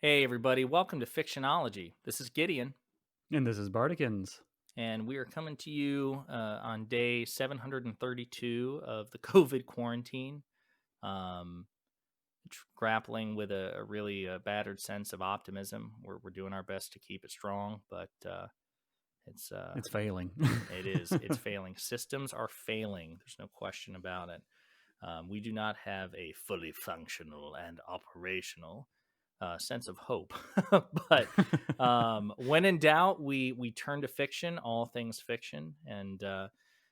Hey, everybody, welcome to Fictionology. This is Gideon, And this is Bartikins. and we are coming to you on day 732 of the COVID quarantine, um, grappling with a really battered sense of optimism. We're doing our best to keep it strong, but it's It's failing. it's failing. Systems are failing. There's no question about it. We do not have a fully functional and operational sense of hope. But when in doubt, we turn to fiction, all things fiction, and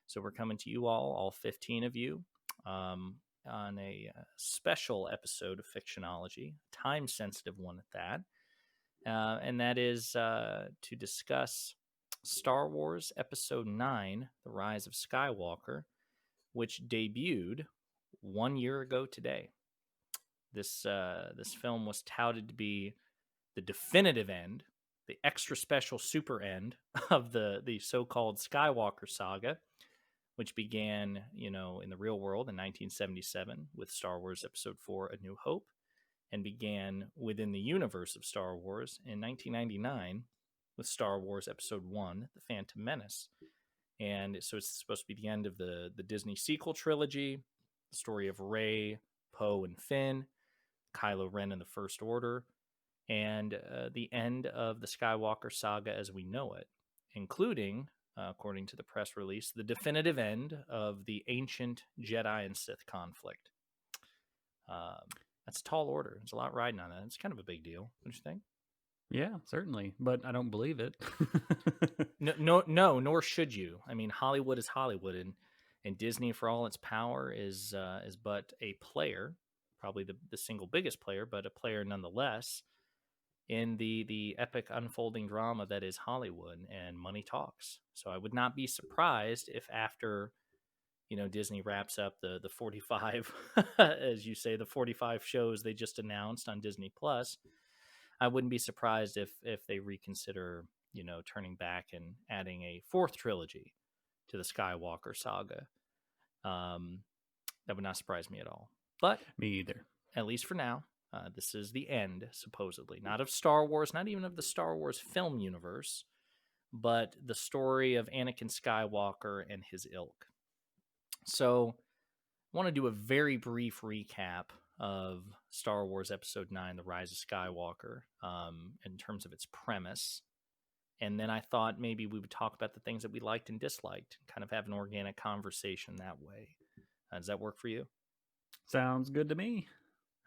so we're coming to you all 15 of you, on a special episode of Fictionology, time sensitive one at that, and that is to discuss Star Wars Episode 9, The Rise of Skywalker, which debuted 1 year ago today. This film was touted to be the definitive end, the extra special super end of the so-called Skywalker saga, which began, in the real world in 1977 with Star Wars Episode 4: A New Hope, and began within the universe of Star Wars in 1999 with Star Wars Episode 1: The Phantom Menace. And so it's supposed to be the end of the Disney sequel trilogy, the story of Rey, Poe, and Finn, Kylo Ren and the First Order, and the end of the Skywalker saga as we know it, including, according to the press release, the definitive end of the ancient Jedi and Sith conflict. That's a tall order. There's a lot riding on that. It's kind of a big deal, don't you think? Yeah, certainly, but I don't believe it. No, nor should you. I mean, Hollywood is Hollywood, and Disney, for all its power, is but a player, probably the single biggest player, but a player nonetheless in the epic unfolding drama that is Hollywood, and money talks. So I would not be surprised if after Disney wraps up the 45 as you say, the 45 shows they just announced on Disney Plus, I wouldn't be surprised if they reconsider turning back and adding a fourth trilogy to the Skywalker saga. Um, that would not surprise me at all. But Me either. at least for now, this is the end, supposedly, not of Star Wars, not even of the Star Wars film universe, but the story of Anakin Skywalker and his ilk. So I want to do a very brief recap of Star Wars Episode 9, The Rise of Skywalker, in terms of its premise. And then I thought maybe we would talk about the things that we liked and disliked, kind of have an organic conversation that way. Does that work for you? Sounds good to me.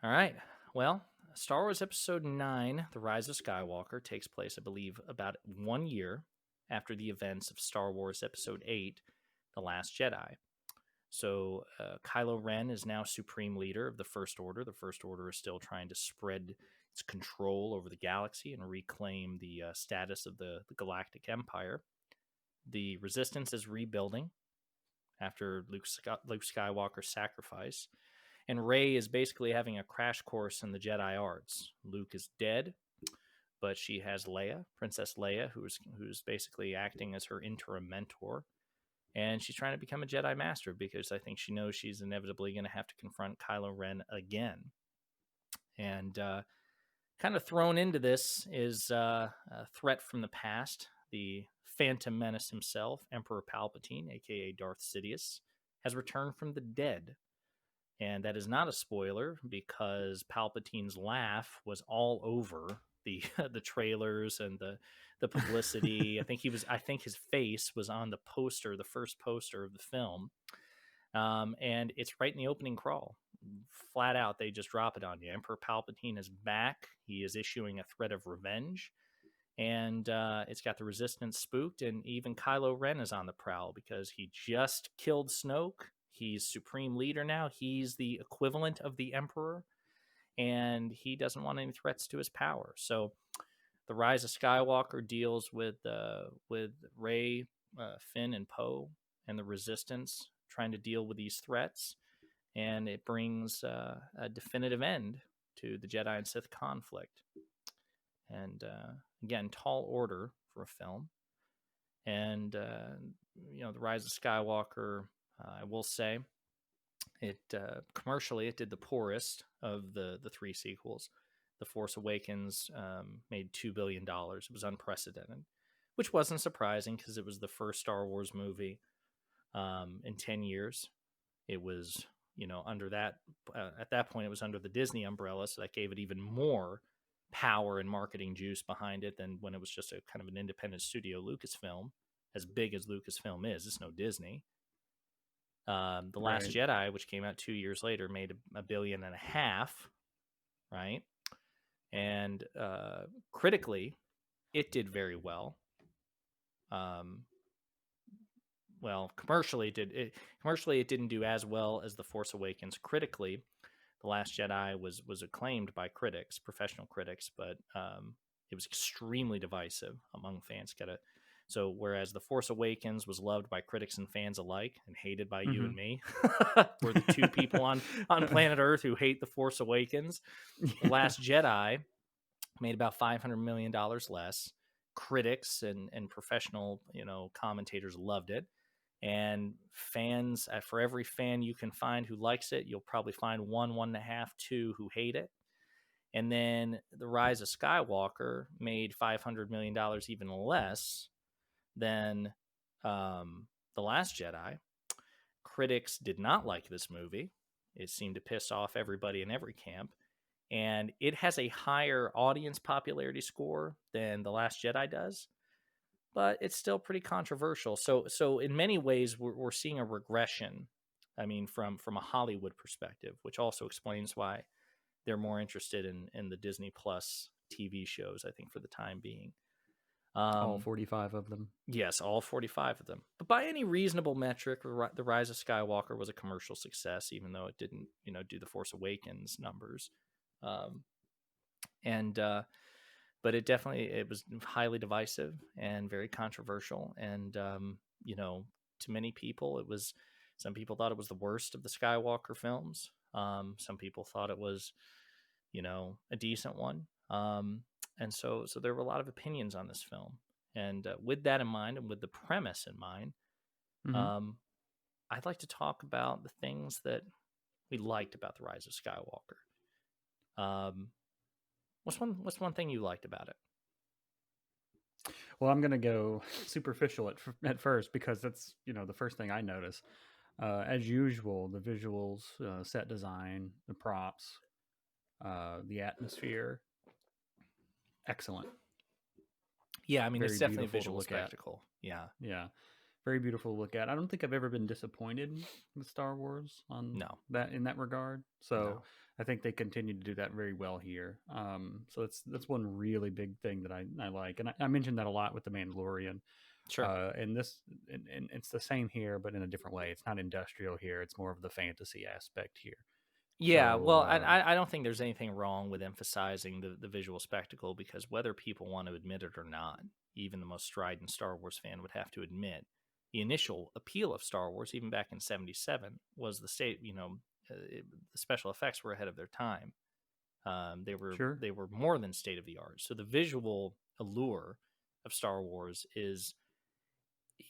All right. Well, Star Wars Episode 9, The Rise of Skywalker, takes place, I believe, about 1 year after the events of Star Wars Episode 8, The Last Jedi. So Kylo Ren is now Supreme Leader of the First Order. The First Order is still trying to spread its control over the galaxy and reclaim the status of the Galactic Empire. The Resistance is rebuilding after Luke Skywalker's sacrifice. And Rey is basically having a crash course in the Jedi arts. Luke is dead, but she has Leia, Princess Leia, who's basically acting as her interim mentor. And she's trying to become a Jedi Master because I think she knows she's inevitably going to have to confront Kylo Ren again. And kind of thrown into this is a threat from the past. The Phantom Menace himself, Emperor Palpatine, aka Darth Sidious, has returned from the dead. And that is not a spoiler because Palpatine's laugh was all over the the trailers and the publicity. I think his face was on the poster, the first poster of the film. And it's right in the opening crawl. Flat out, they just drop it on you. Emperor Palpatine is back. He is issuing a threat of revenge. And it's got the Resistance spooked, and even Kylo Ren is on the prowl because he just killed Snoke. He's Supreme Leader now. He's the equivalent of the Emperor, and he doesn't want any threats to his power. So, the Rise of Skywalker deals with Rey, Finn, and Poe, and the Resistance trying to deal with these threats, and it brings a definitive end to the Jedi and Sith conflict. And again, tall order for a film. And the Rise of Skywalker, I will say, it commercially it did the poorest of the three sequels. The Force Awakens made $2 billion. It was unprecedented, which wasn't surprising because it was the first Star Wars movie in 10 years. It was, under that, at that point, it was under the Disney umbrella. So that gave it even more power and marketing juice behind it than when it was just a kind of an independent studio Lucasfilm. As big as Lucasfilm is, it's no Disney. The Last Jedi, which came out 2 years later, made $1.5 billion, right? And critically, it did very well. Commercially, it didn't do as well as The Force Awakens. Critically, The Last Jedi was acclaimed by critics, professional critics, but it was extremely divisive among fans. So whereas The Force Awakens was loved by critics and fans alike and hated by you and me, we're the two people on planet Earth who hate The Force Awakens. The Last Jedi made about $500 million less. Critics and professional, commentators loved it. And fans, for every fan you can find who likes it, you'll probably find 1.5, 2 who hate it. And then The Rise of Skywalker made $500 million even less than The Last Jedi. Critics did not like this movie. It seemed to piss off everybody in every camp. And it has a higher audience popularity score than The Last Jedi does, but it's still pretty controversial. So in many ways, we're seeing a regression. I mean, from a Hollywood perspective, which also explains why they're more interested in the Disney Plus TV shows, I think, for the time being. All 45 of them. Yes, all 45 of them. But by any reasonable metric, The Rise of Skywalker was a commercial success, even though it didn't, do The Force Awakens numbers. But it was highly divisive and very controversial. And, to many people, some people thought it was the worst of the Skywalker films. Some people thought it was, a decent one. And so there were a lot of opinions on this film. And with that in mind, and with the premise in mind, I'd like to talk about the things that we liked about The Rise of Skywalker. What's one thing you liked about it? Well, I'm going to go superficial at first because that's, the first thing I notice. As usual, the visuals, set design, the props, the atmosphere, excellent. Yeah, I mean, it's definitely a visual spectacle. Yeah. Very beautiful to look at. I don't think I've ever been disappointed with Star Wars in that regard. So I think they continue to do that very well here. So that's one really big thing that I like, and I mentioned that a lot with The Mandalorian. Sure. And it's the same here, but in a different way. It's not industrial here; it's more of the fantasy aspect here. Yeah, well, I don't think there's anything wrong with emphasizing the visual spectacle, because whether people want to admit it or not, even the most strident Star Wars fan would have to admit the initial appeal of Star Wars, even back in '77, was the the special effects were ahead of their time. They were more than state of the art. So the visual allure of Star Wars is,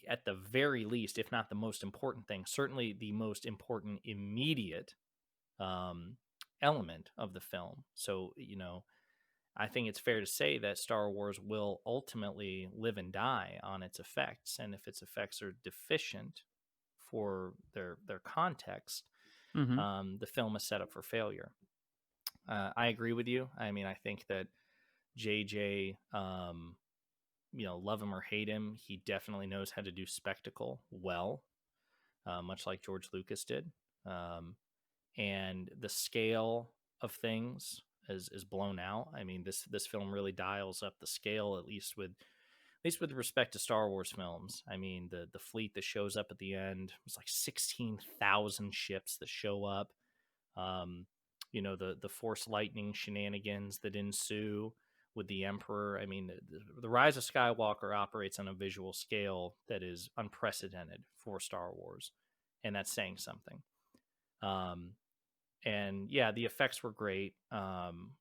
at the very least, if not the most important thing, certainly the most important immediate element of the film. So, I think it's fair to say that Star Wars will ultimately live and die on its effects. And if its effects are deficient for their context, the film is set up for failure. I agree with you. I mean, I think that JJ, love him or hate him, he definitely knows how to do spectacle well, much like George Lucas did. And the scale of things is blown out. I mean, this film really dials up the scale, at least with respect to Star Wars films. I mean, the fleet that shows up at the end was like 16,000 ships that show up. The Force lightning shenanigans that ensue with the Emperor. I mean, the Rise of Skywalker operates on a visual scale that is unprecedented for Star Wars, and that's saying something. And yeah, the effects were great,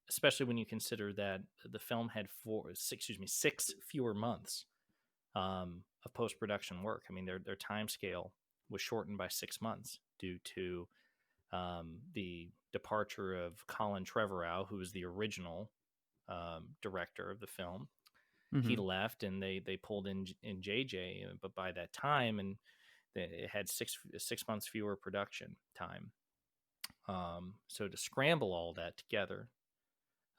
especially when you consider that the film had 6 fewer months of post-production work. I mean, their time scale was shortened by 6 months due to the departure of Colin Trevorrow, who was the original director of the film. He Mm-hmm. left, and they pulled in JJ. But by that time, and it had 6 months fewer production time. So to scramble all that together,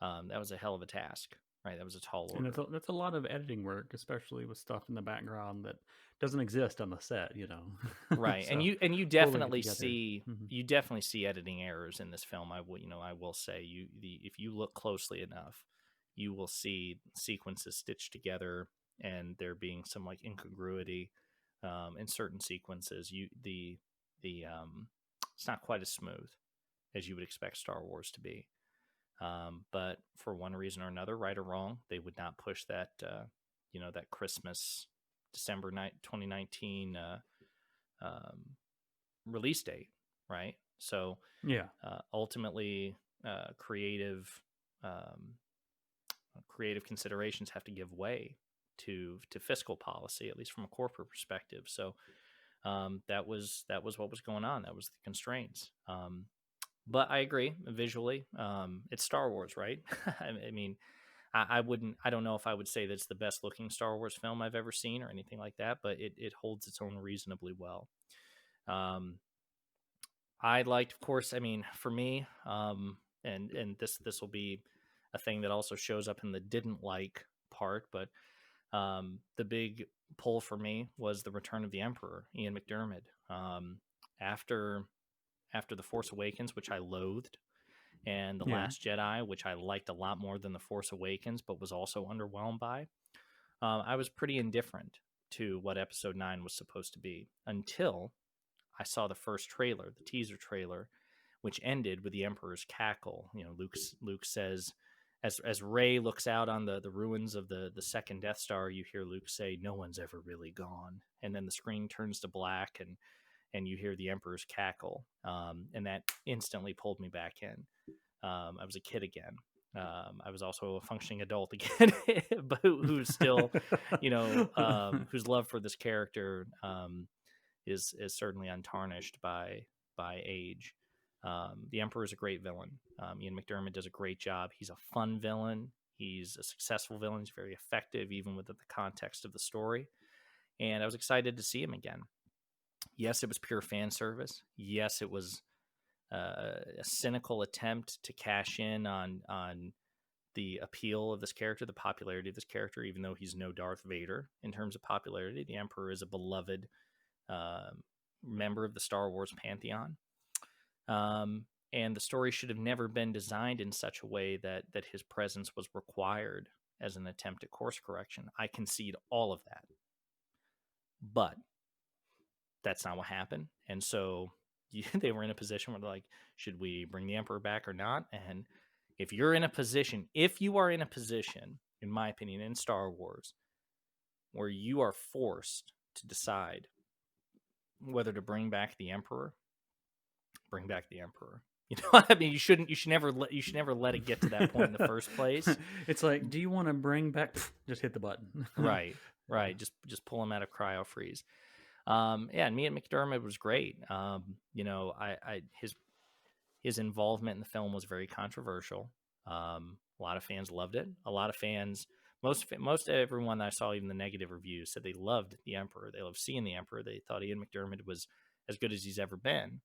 that was a hell of a task, right? That was a tall And order. that's a lot of editing work, especially with stuff in the background that doesn't exist on the set, Right. And So you pulling it definitely together. see Mm-hmm. editing errors in this film. I will say, if you look closely enough, you will see sequences stitched together, and there being some like incongruity in certain sequences. The it's not quite as smooth as you would expect Star Wars to be. But for one reason or another, right or wrong, they would not push that that Christmas December 2019 um, release date, right? So Yeah. ultimately, um, creative considerations have to give way to fiscal policy, at least from a corporate perspective. So that was what was going on. That was the constraints. But I agree visually. It's Star Wars, right? I mean, I wouldn't. I don't know if I would say that it's the best looking Star Wars film I've ever seen or anything like that, but it holds its own reasonably well. Um, I liked, of course. I mean, for me, and this will be a thing that also shows up in the didn't like part, but the big pull for me was the Return of the Emperor, Ian McDiarmid. After the Force Awakens, which I loathed, and the Yeah. Last Jedi, which I liked a lot more than the Force Awakens, but was also underwhelmed by. I was pretty indifferent to what Episode 9 was supposed to be until I saw the first trailer, the teaser trailer, which ended with the Emperor's cackle. Luke says, as Rey looks out on the ruins of the second Death Star, you hear Luke say, "No one's ever really gone," and then the screen turns to black, and you hear the Emperor's cackle, and that instantly pulled me back in. I was a kid again. I was also a functioning adult again, but who's still, whose love for this character is certainly untarnished by age. The Emperor is a great villain. Ian McDiarmid does a great job. He's a fun villain. He's a successful villain. He's very effective, even within the context of the story. And I was excited to see him again. Yes, it was pure fan service. Yes, it was a cynical attempt to cash in on the appeal of this character, the popularity of this character. Even though he's no Darth Vader in terms of popularity, the Emperor is a beloved uh, member of the Star Wars pantheon. And the story should have never been designed in such a way that his presence was required as an attempt at course correction. I concede all of that, but that's not what happened. And so they were in a position where they're like, should we bring the Emperor back or not? And if you are in a position, in my opinion, in Star Wars, where you are forced to decide whether to bring back the Emperor, bring back the Emperor. I mean, you should never let it get to that point in the first place. It's like, do you want to bring back? Just hit the button. Right. Yeah. Just pull him out of cryo freeze. Yeah, and Ian McDiarmid was great. His involvement in the film was very controversial. A lot of fans loved it. A lot of fans, most everyone that I saw, even the negative reviews, said they loved the Emperor. They loved seeing the Emperor. They thought Ian McDiarmid was as good as he's ever been.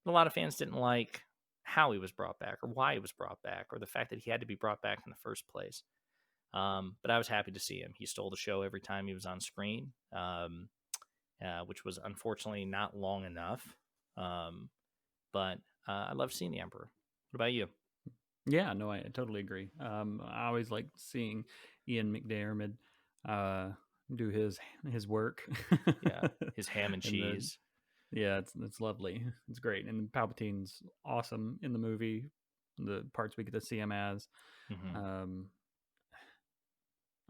But a lot of fans didn't like how he was brought back, or why he was brought back, or the fact that he had to be brought back in the first place. But I was happy to see him. He stole the show every time he was on screen, which was unfortunately not long enough. But I love seeing the Emperor. What about you? Yeah, no, I totally agree. I always like seeing Ian McDiarmid uh, do his work. Yeah, his ham and And the cheese. yeah, it's lovely. It's great, and Palpatine's awesome in the movie. The parts we get to see him as. Mm-hmm. Um,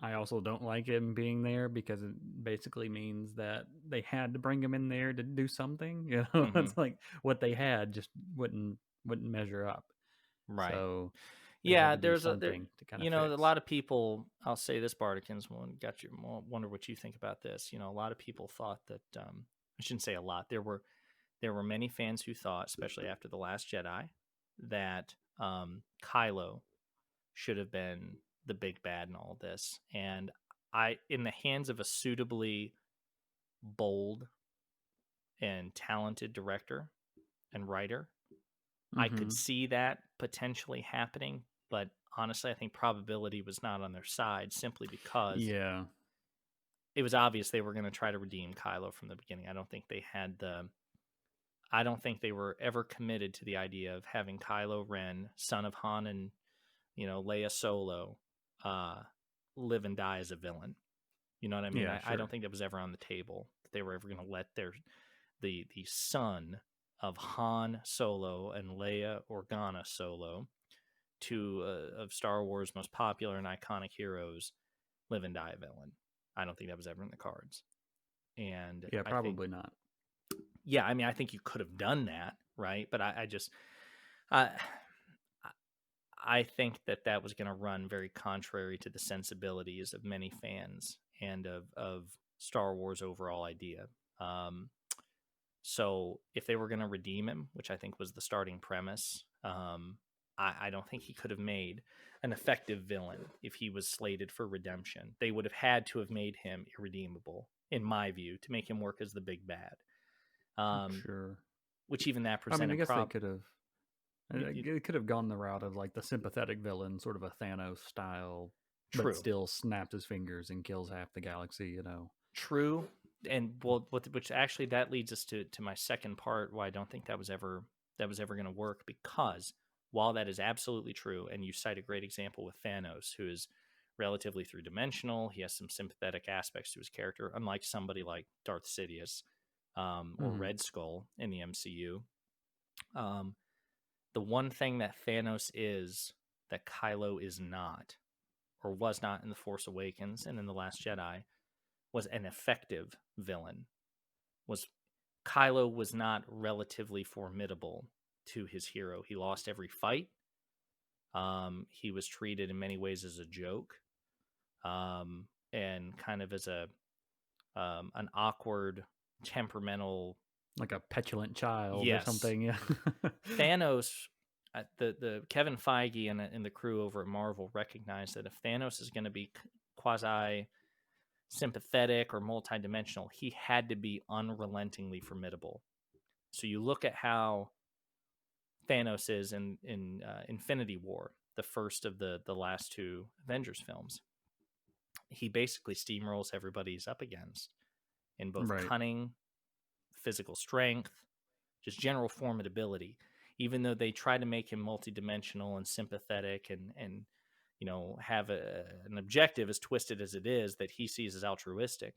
I also don't like him being there because it basically means that they had to bring him in there to do something. Mm-hmm. It's like what they had just wouldn't measure up. Right. So they had Yeah, to do there. something to kind of A fix. lot of people. I'll say this, Bartikins. Wonder what you think about this. A lot of people thought that. I shouldn't say a lot. There were many fans who thought, especially after the Last Jedi, that Kylo should have been the big bad in all this. And in the hands of a suitably bold and talented director and writer, I could see that potentially happening. But honestly, I think probability was not on their side simply because it was obvious they were going to try to redeem Kylo from the beginning. I don't think they were ever committed to the idea of having Kylo Ren, son of Han and Leia Solo, live and die as a villain. You know what I mean? Yeah, I sure. don't think that was ever on the table. That they were ever going to let the son of Han Solo and Leia Organa Solo, two of Star Wars' most popular and iconic heroes, live and die a villain. I don't think that was ever in the cards. And Yeah, I think, probably not. yeah, I mean, I think you could have done that, right? But I think that was going to run very contrary to the sensibilities of many fans and of Star Wars overall idea. So if they were going to redeem him, which I think was the starting premise, I don't think he could have made an effective villain if he was slated for redemption. They would have had to have made him irredeemable, in my view, to make him work as the big bad. Sure. Which even that I mean, I presented guess they could have. it, It could have gone the route of like the sympathetic villain, sort of a Thanos style, but true. still snaps his fingers and kills half the galaxy. True. And well, which actually that leads us to my second part, why I don't think that was ever going to work, because while that is absolutely true, and you cite a great example with Thanos, who is relatively three dimensional, he has some sympathetic aspects to his character, unlike somebody like Darth Sidious or Red Skull in the MCU. The one thing that Thanos is that Kylo is not, or was not in The Force Awakens and in The Last Jedi, was an effective villain. Kylo was not relatively formidable to his hero. He lost every fight. He was treated in many ways as a joke, and kind of as an awkward, temperamental, like a petulant child or yes, something. Yeah. Thanos. The Kevin Feige and the crew over at Marvel recognize that if Thanos is going to be quasi sympathetic or multidimensional, he had to be unrelentingly formidable. So you look at how Thanos is in Infinity War, the first of the last two Avengers films. He basically steamrolls everybody he's up against in both cunning, physical strength, just general formidability. Even though they try to make him multidimensional and sympathetic and have an objective as twisted as it is that he sees as altruistic,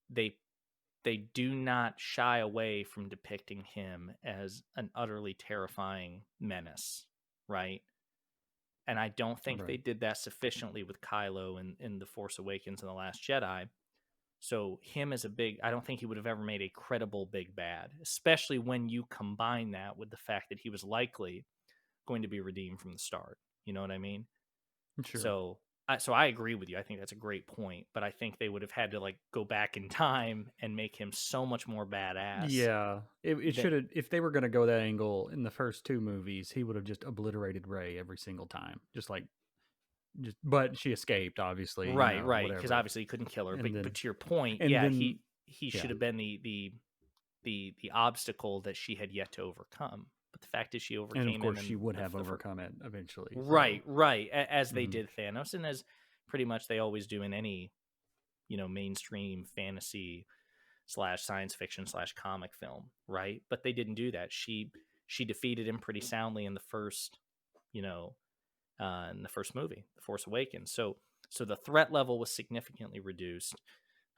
they do not shy away from depicting him as an utterly terrifying menace, right? And I don't think they did that sufficiently with Kylo in The Force Awakens and The Last Jedi. So him as I don't think he would have ever made a credible big bad, especially when you combine that with the fact that he was likely going to be redeemed from the start. You know what I mean? Sure. So I agree with you. I think that's a great point, but I think they would have had to go back in time and make him so much more badass. Yeah, it should have. If they were going to go that angle in the first two movies, he would have just obliterated Rey every single time, but she escaped, obviously. Right, because obviously he couldn't kill her. But to your point, yeah, he should have been the obstacle that she had yet to overcome. But the fact is, she overcame and of course him. She would have overcome it eventually. Right, as they did Thanos, and as pretty much they always do in any mainstream fantasy / science fiction / comic film, right? But they didn't do that. She defeated him pretty soundly in the first in the first movie, The Force Awakens. So the threat level was significantly reduced,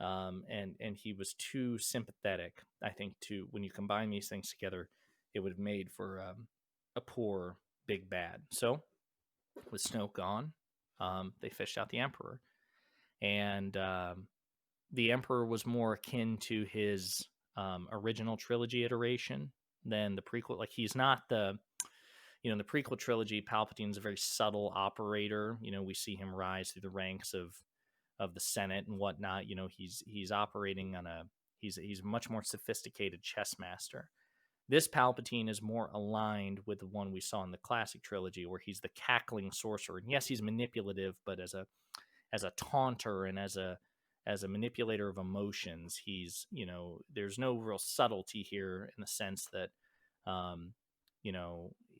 and he was too sympathetic. I think when you combine these things together, it would have made for a poor big bad. So with Snoke gone, they fished out the Emperor, and the Emperor was more akin to his original trilogy iteration than the prequel. Like, he's not the in the prequel trilogy, Palpatine's a very subtle operator. We see him rise through the ranks of the Senate and whatnot. He's operating on he's a much more sophisticated chess master. This Palpatine is more aligned with the one we saw in the classic trilogy, where he's the cackling sorcerer. And yes, he's manipulative, but as a taunter and as a manipulator of emotions, he's, there's no real subtlety here in the sense that, um,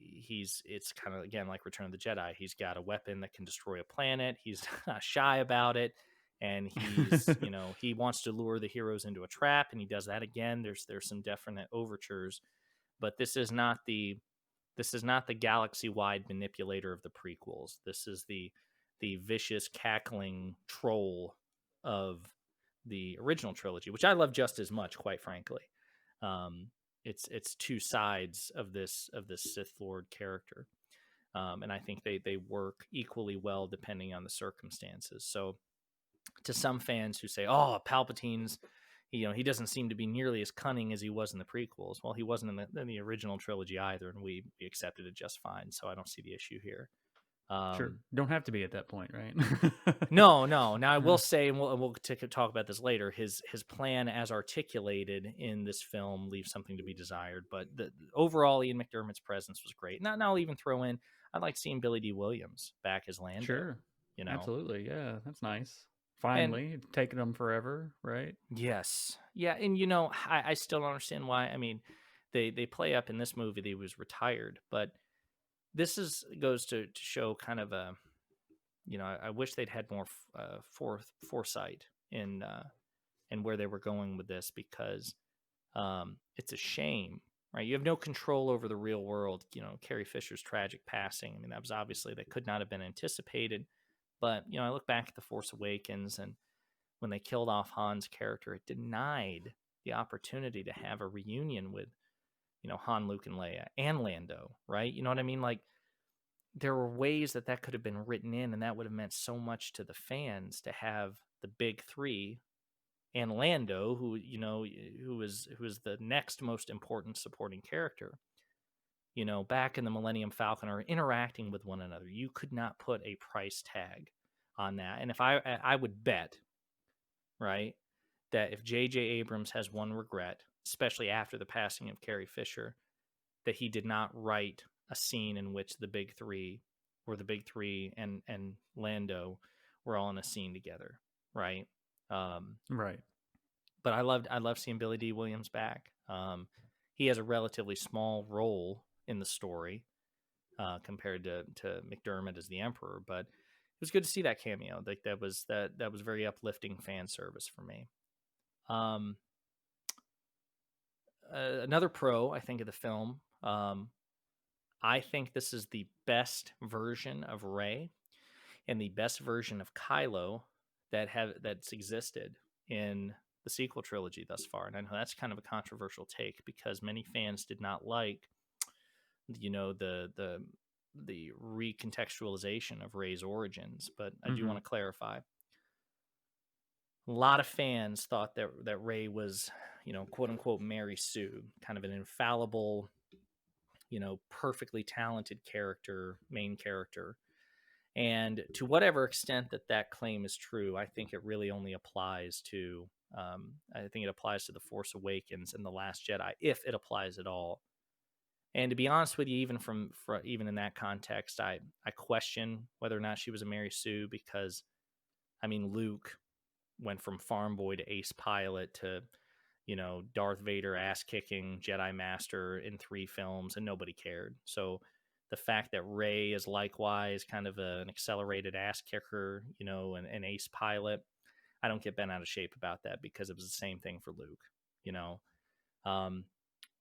it's kind of, again, like Return of the Jedi. He's got a weapon that can destroy a planet. He's not shy about it. And he's, he wants to lure the heroes into a trap, and he does that again. There's some definite overtures, but this is not the galaxy-wide manipulator of the prequels. This is the vicious cackling troll of the original trilogy, which I love just as much, quite frankly. It's two sides of this Sith Lord character, and I think they work equally well depending on the circumstances. So, to some fans who say, "Oh, Palpatine's," he doesn't seem to be nearly as cunning as he was in the prequels. Well, he wasn't in the original trilogy either, and we accepted it just fine. So I don't see the issue here. Sure. Don't have to be at that point, right? No. Now I will say, and we'll talk about this later. His plan, as articulated in this film, leaves something to be desired. But overall, Ian McDermott's presence was great. Now I'll even throw in, I like seeing Billy D. Williams back as Lando. Sure. Absolutely. Yeah, that's nice. And Finally, taking them forever, right? yes, yeah, and I still don't understand why. I mean, they play up in this movie that he was retired, but this goes to show kind of a, I wish they'd had more foresight in where they were going with this, because it's a shame, right? You have no control over the real world. Carrie Fisher's tragic passing, I mean, that could not have been anticipated. But I look back at The Force Awakens, and when they killed off Han's character, it denied the opportunity to have a reunion with Han, Luke, and Leia, and Lando, right? You know what I mean? Like, there were ways that could have been written in, and that would have meant so much to the fans to have the big three and Lando, who is the next most important supporting character, back in the Millennium Falcon, are interacting with one another. You could not put a price tag on that. And if I would bet, right, that if J.J. Abrams has one regret, especially after the passing of Carrie Fisher, that he did not write a scene in which the big three and Lando were all in a scene together, right? Right. But I loved seeing Billy D. Williams back. He has a relatively small role in the story compared to McDermott as the Emperor, but it was good to see that cameo. Like, that was very uplifting fan service for me. Another pro, I think, of the film. I think this is the best version of Rey and the best version of Kylo that's existed in the sequel trilogy thus far. And I know that's kind of a controversial take, because many fans did not like, the recontextualization of Rey's origins. But I do want to clarify. A lot of fans thought that Rey was, quote unquote, Mary Sue, kind of an infallible, perfectly talented main character. And to whatever extent that claim is true, I think it really only applies to, The Force Awakens and The Last Jedi, if it applies at all. And to be honest with you, even in that context, I question whether or not she was a Mary Sue, because, I mean, Luke went from farm boy to ace pilot to, Darth Vader ass-kicking Jedi Master in 3 films, and nobody cared. So the fact that Rey is likewise kind of an accelerated ass kicker, an ace pilot, I don't get bent out of shape about that, because it was the same thing for Luke,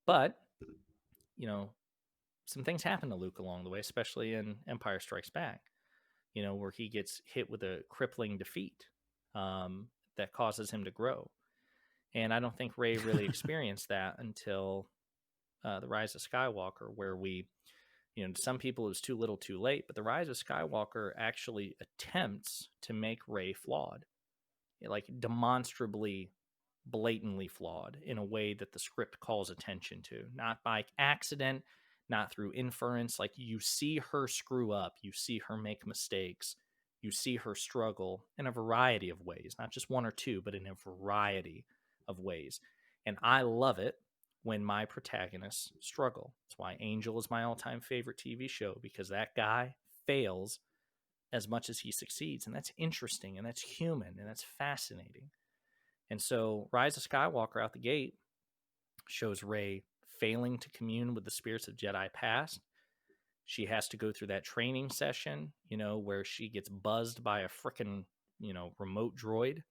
But, some things happen to Luke along the way, especially in Empire Strikes Back, where he gets hit with a crippling defeat that causes him to grow. And I don't think Rey really experienced that until The Rise of Skywalker, where to some people it was too little too late, but The Rise of Skywalker actually attempts to make Rey flawed, like demonstrably, blatantly flawed, in a way that the script calls attention to, not by accident, not through inference. Like, you see her screw up, you see her make mistakes, you see her struggle in a variety of ways, not just one or two, but in a variety of ways. And I love it when my protagonists struggle. That's why Angel is my all-time favorite TV show, because that guy fails as much as he succeeds. And that's interesting, and that's human, and that's fascinating. And so Rise of Skywalker out the gate shows Rey failing to commune with the spirits of Jedi past. She has to go through that training session, where she gets buzzed by a freaking, remote droid,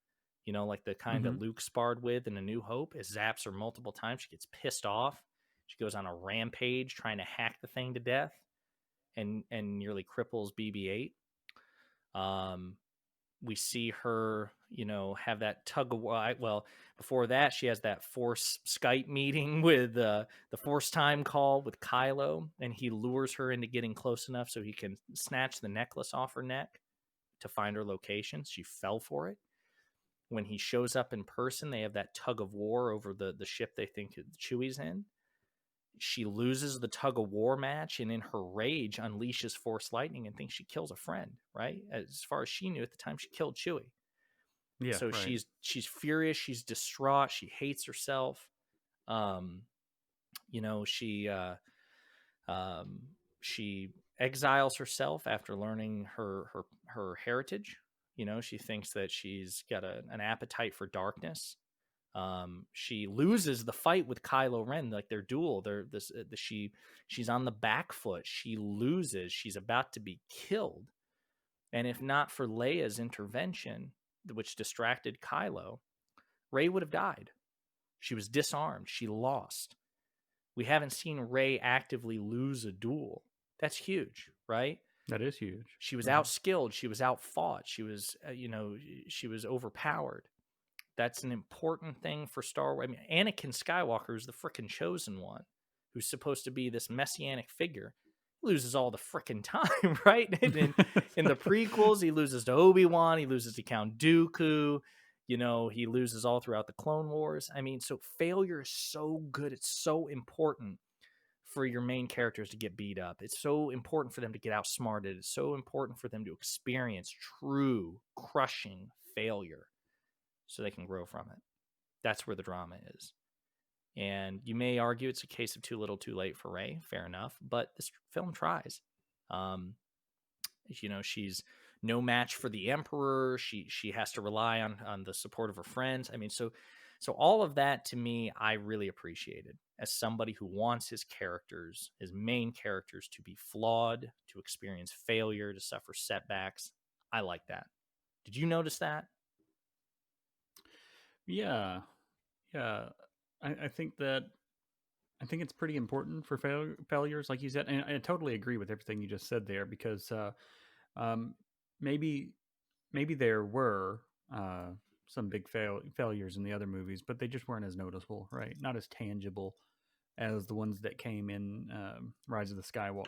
like the kind that Luke sparred with in A New Hope. It zaps her multiple times. She gets pissed off. She goes on a rampage trying to hack the thing to death and nearly cripples BB-8. We see her, have that tug of war. Well, before that, she has that Force Skype meeting with the Force time call with Kylo, and he lures her into getting close enough so he can snatch the necklace off her neck to find her location. She fell for it. When he shows up in person, they have that tug of war over the ship they think Chewie's in. She loses the tug of war match, and in her rage unleashes Force lightning and thinks she kills a friend, right? As far as she knew at the time, she killed Chewie. Yeah. So right. she's furious, she's distraught, she hates herself. She exiles herself after learning her heritage. She thinks that she's got an appetite for darkness. She loses the fight with Kylo Ren, like their duel. She's on the back foot. She loses. She's about to be killed. And if not for Leia's intervention, which distracted Kylo, Rey would have died. She was disarmed. She lost. We haven't seen Rey actively lose a duel. That's huge, right? That is huge. She was outskilled. She was outfought. She was, she was overpowered. That's an important thing for Star Wars. I mean, Anakin Skywalker is the frickin' chosen one, who's supposed to be this messianic figure. He loses all the frickin' time, right? In the prequels, he loses to Obi-Wan. He loses to Count Dooku. He loses all throughout the Clone Wars. I mean, so failure is so good. It's so important for your main characters to get beat up. It's so important for them to get outsmarted. It's so important for them to experience true, crushing failure so they can grow from it. That's where the drama is. And you may argue it's a case of too little too late for Rey. Fair enough. But this film tries. She's no match for the Emperor. She has to rely on the support of her friends. I mean, so all of that, to me, I really appreciated as somebody who wants his main characters, to be flawed, to experience failure, to suffer setbacks. I like that. Did you notice that? Yeah. I think it's pretty important for failures, like you said, and I totally agree with everything you just said there, because maybe there were some big failures in the other movies, but they just weren't as noticeable, right? Not as tangible as the ones that came in Rise of Skywalker.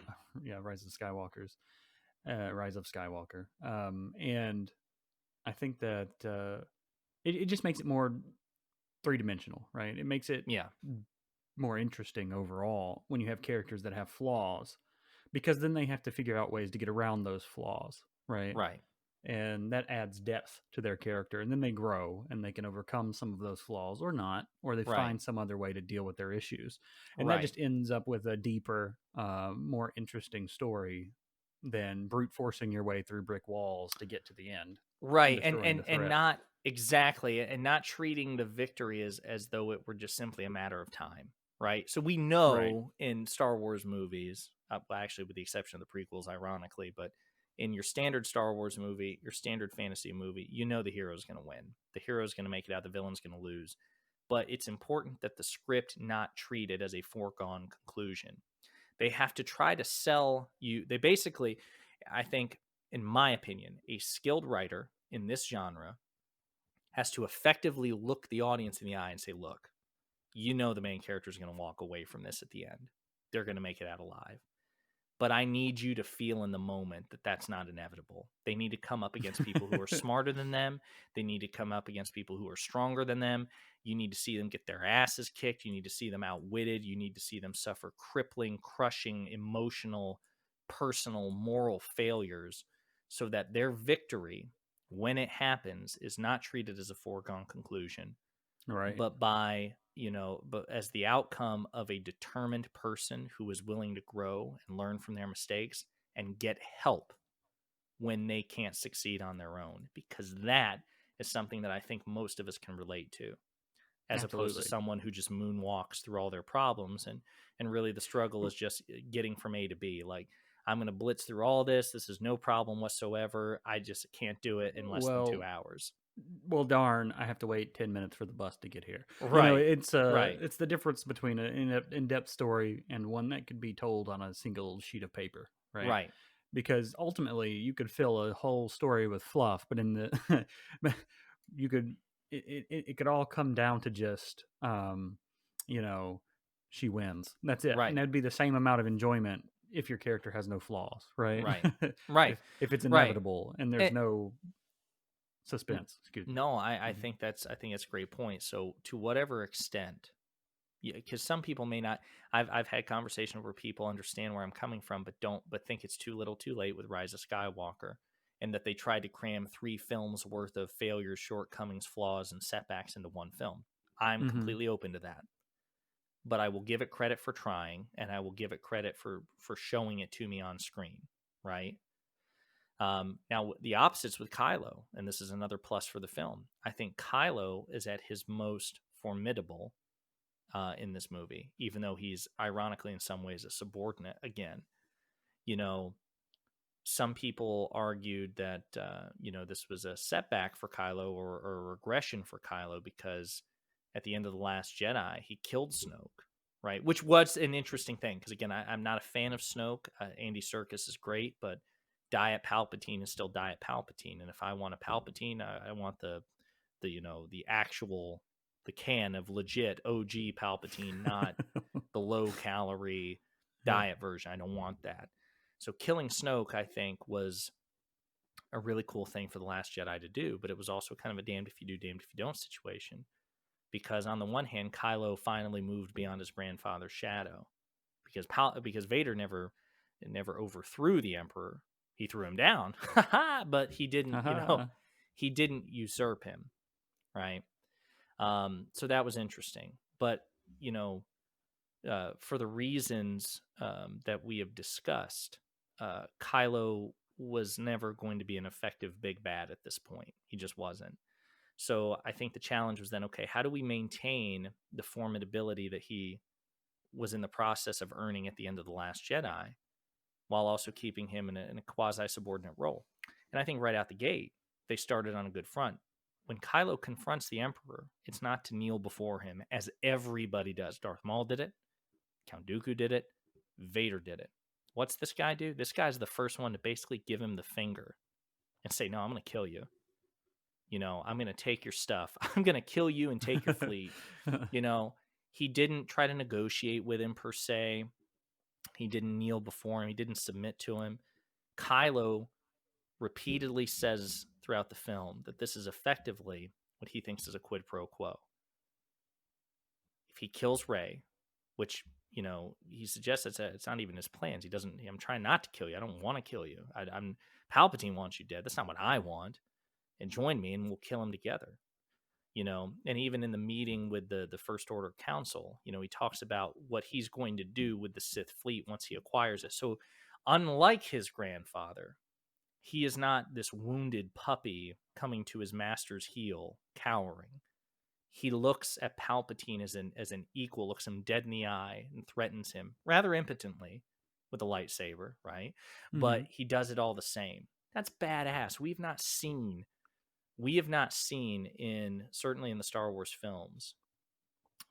And I think that it just makes it more three-dimensional, right? It makes it more interesting overall when you have characters that have flaws, because then they have to figure out ways to get around those flaws, right? Right. And that adds depth to their character, and then they grow and they can overcome some of those flaws or not, or they find some other way to deal with their issues, and that just ends up with a deeper, more interesting story than brute forcing your way through brick walls to get to the end. Right. And not exactly, and not treating the victory as though it were just simply a matter of time. Right. So we know in Star Wars movies, actually, with the exception of the prequels, ironically, but in your standard Star Wars movie, your standard fantasy movie, the hero's going to win. The hero's going to make it out. The villain's going to lose. But it's important that the script not treat it as a foregone conclusion. They have to try to sell you. They basically, I think, in my opinion, a skilled writer in this genre has to effectively look the audience in the eye and say, look, the main character is going to walk away from this at the end. They're going to make it out alive. But I need you to feel in the moment that that's not inevitable. They need to come up against people who are smarter than them. They need to come up against people who are stronger than them. You need to see them get their asses kicked. You need to see them outwitted. You need to see them suffer crippling, crushing, emotional, personal, moral failures, so that their victory, when it happens, is not treated as a foregone conclusion. Right. But by, but as the outcome of a determined person who is willing to grow and learn from their mistakes and get help when they can't succeed on their own, because that is something that I think most of us can relate to, as opposed to Absolutely. someone who just moonwalks through all their problems. And really the struggle is just getting from A to B. Like, I'm going to blitz through all this. This is no problem whatsoever. I just can't do it in less than 2 Well, hours. well, darn, I have to wait 10 minutes for the bus to get here. Right. It's Right. it's the difference between an in-depth story and one that could be told on a single sheet of paper, right? Right. Because ultimately you could fill a whole story with fluff, but in the you could it could all come down to just you know she wins. That's it, and Right. that'd be the same amount of enjoyment if your character has no flaws, right? Right. Right. If it's Right. inevitable and there's Eh, no suspense. Excuse me. no, I Mhm. think that's a great point. So to whatever extent, yeah, because some people may not. I've had conversations where people understand where I'm coming from, but think it's too little, too late with Rise of Skywalker, and that they tried to cram 3 films worth of failures, shortcomings, flaws, and setbacks into one film. I'm Mhm. completely open to that, but I will give it credit for trying, and I will give it credit for showing it to me on screen. Right. Now, the opposites with Kylo, and this is another plus for the film. I think Kylo is at his most formidable in this movie, even though he's ironically in some ways a subordinate. Again, you know, some people argued that this was a setback for Kylo, or a regression for Kylo, because at the end of the Last Jedi he killed Snoke, right? Which was an interesting thing, because again, I'm not a fan of Snoke. Andy Serkis is great, but Diet Palpatine is still Diet Palpatine, and if I want a Palpatine, I want the actual, the can of legit OG Palpatine, not the low calorie Yeah. diet version. I don't want that. So killing Snoke, I think, was a really cool thing for the Last Jedi to do, but it was also kind of a damned if you do, damned if you don't situation, because on the one hand, Kylo finally moved beyond his grandfather's shadow, because Vader never overthrew the Emperor. He threw him down, but he didn't, Haha. he didn't usurp him, right? So that was interesting. But, you know, for the reasons that we have discussed, Kylo was never going to be an effective big bad at this point. He just wasn't. So I think the challenge was then, okay, how do we maintain the formidability that he was in the process of earning at the end of The Last Jedi, while also keeping him in a quasi subordinate role? And I think right out the gate, they started on a good front. When Kylo confronts the Emperor, it's not to kneel before him, as everybody does. Darth Maul did it, Count Dooku did it, Vader did it. What's this guy do? This guy's the first one to basically give him the finger and say, "No, I'm going to kill you. I'm going to take your stuff. I'm going to kill you and take your fleet." You know, he didn't try to negotiate with him per se. He didn't kneel before him. He didn't submit to him. Kylo repeatedly says throughout the film that this is effectively what he thinks is a quid pro quo. If he kills Rey, which he suggests it's not even his plans. He doesn't. I'm trying not to kill you. I don't want to kill you. I'm Palpatine wants you dead. That's not what I want. And join me, and we'll kill him together. And even in the meeting with the First Order Council, he talks about what he's going to do with the Sith fleet once he acquires it. So, unlike his grandfather, he is not this wounded puppy coming to his master's heel, cowering. He looks at Palpatine as an equal, looks him dead in the eye, and threatens him rather impotently with a lightsaber, right? But Mhm. he does it all the same. That's badass. We have not seen certainly in the Star Wars films,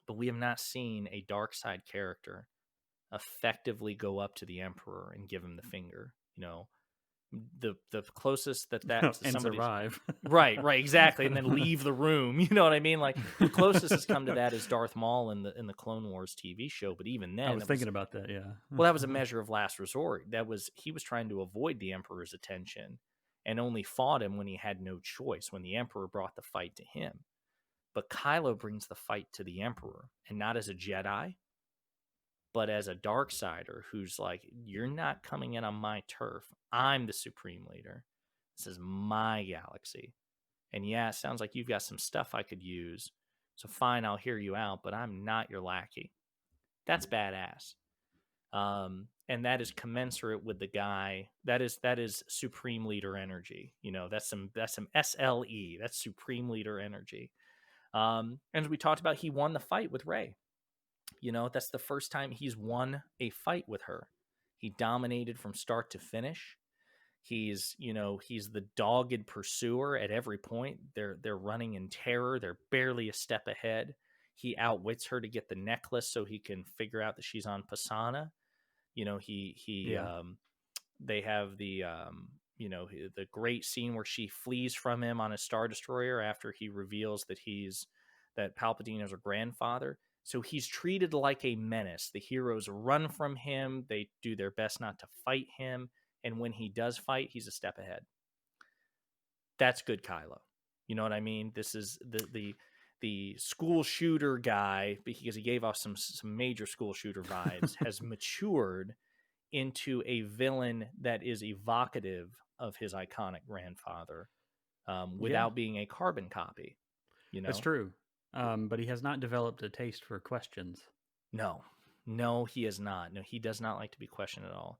but we have not seen a dark side character effectively go up to the Emperor and give him the finger. The closest that And somebody's survive. right, exactly, and then leave the room. You know what I mean? Like, the closest has come to that is Darth Maul in the Clone Wars TV show, but even I then, was thinking about that, yeah. that was a measure of last resort. He was trying to avoid the Emperor's attention, and only fought him when he had no choice, when the Emperor brought the fight to him. But Kylo brings the fight to the Emperor, and not as a Jedi, but as a dark sider who's like, "You're not coming in on my turf. I'm the supreme leader. This is my galaxy. And yeah, it sounds like you've got some stuff I could use, So fine, I'll hear you out, but I'm not your lackey. That's badass. And that is commensurate with the guy. That is supreme leader energy. That's some SLE. That's supreme leader energy. And as we talked about, he won the fight with Rey. That's the first time he's won a fight with her. He dominated from start to finish. He's the dogged pursuer at every point. They're running in terror. They're barely a step ahead. He outwits her to get the necklace so he can figure out that she's on Pisana. Yeah. They have the great scene where she flees from him on a Star Destroyer after he reveals that Palpatine is her grandfather. So he's treated like a menace. The heroes run from him. They do their best not to fight him. And when he does fight, he's a step ahead. That's good Kylo. You know what I mean? This is the school shooter guy, because he gave off some major school shooter vibes, has matured into a villain that is evocative of his iconic grandfather, Yeah, without being a carbon copy. that's true. But he has not developed a taste for questions. No, he is not. No, he does not like to be questioned at all.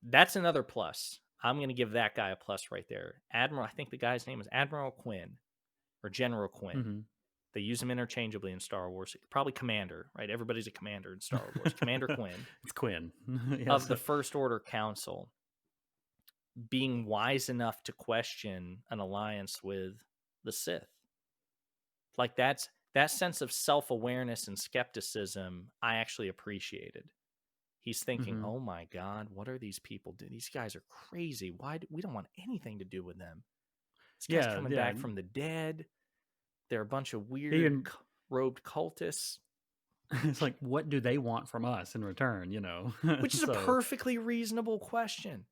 That's another plus. I'm going to give that guy a plus right there. Admiral, I think the guy's name is Admiral Quinn or General Quinn. Mm-hmm. They use him interchangeably in Star Wars. Probably Commander, right? Everybody's a commander in Star Wars. Commander Quinn. It's Quinn. Yes. Of the First Order Council, being wise enough to question an alliance with the Sith. Like that sense of self-awareness and skepticism I actually appreciated. He's thinking, Mm-hmm. oh my God, what are these people doing? These guys are crazy. We don't want anything to do with them. This guy's Yeah, coming yeah. back from the dead. They're a bunch of weird Even robed cultists. it's like, what do they want from us in return? Which is a perfectly reasonable question.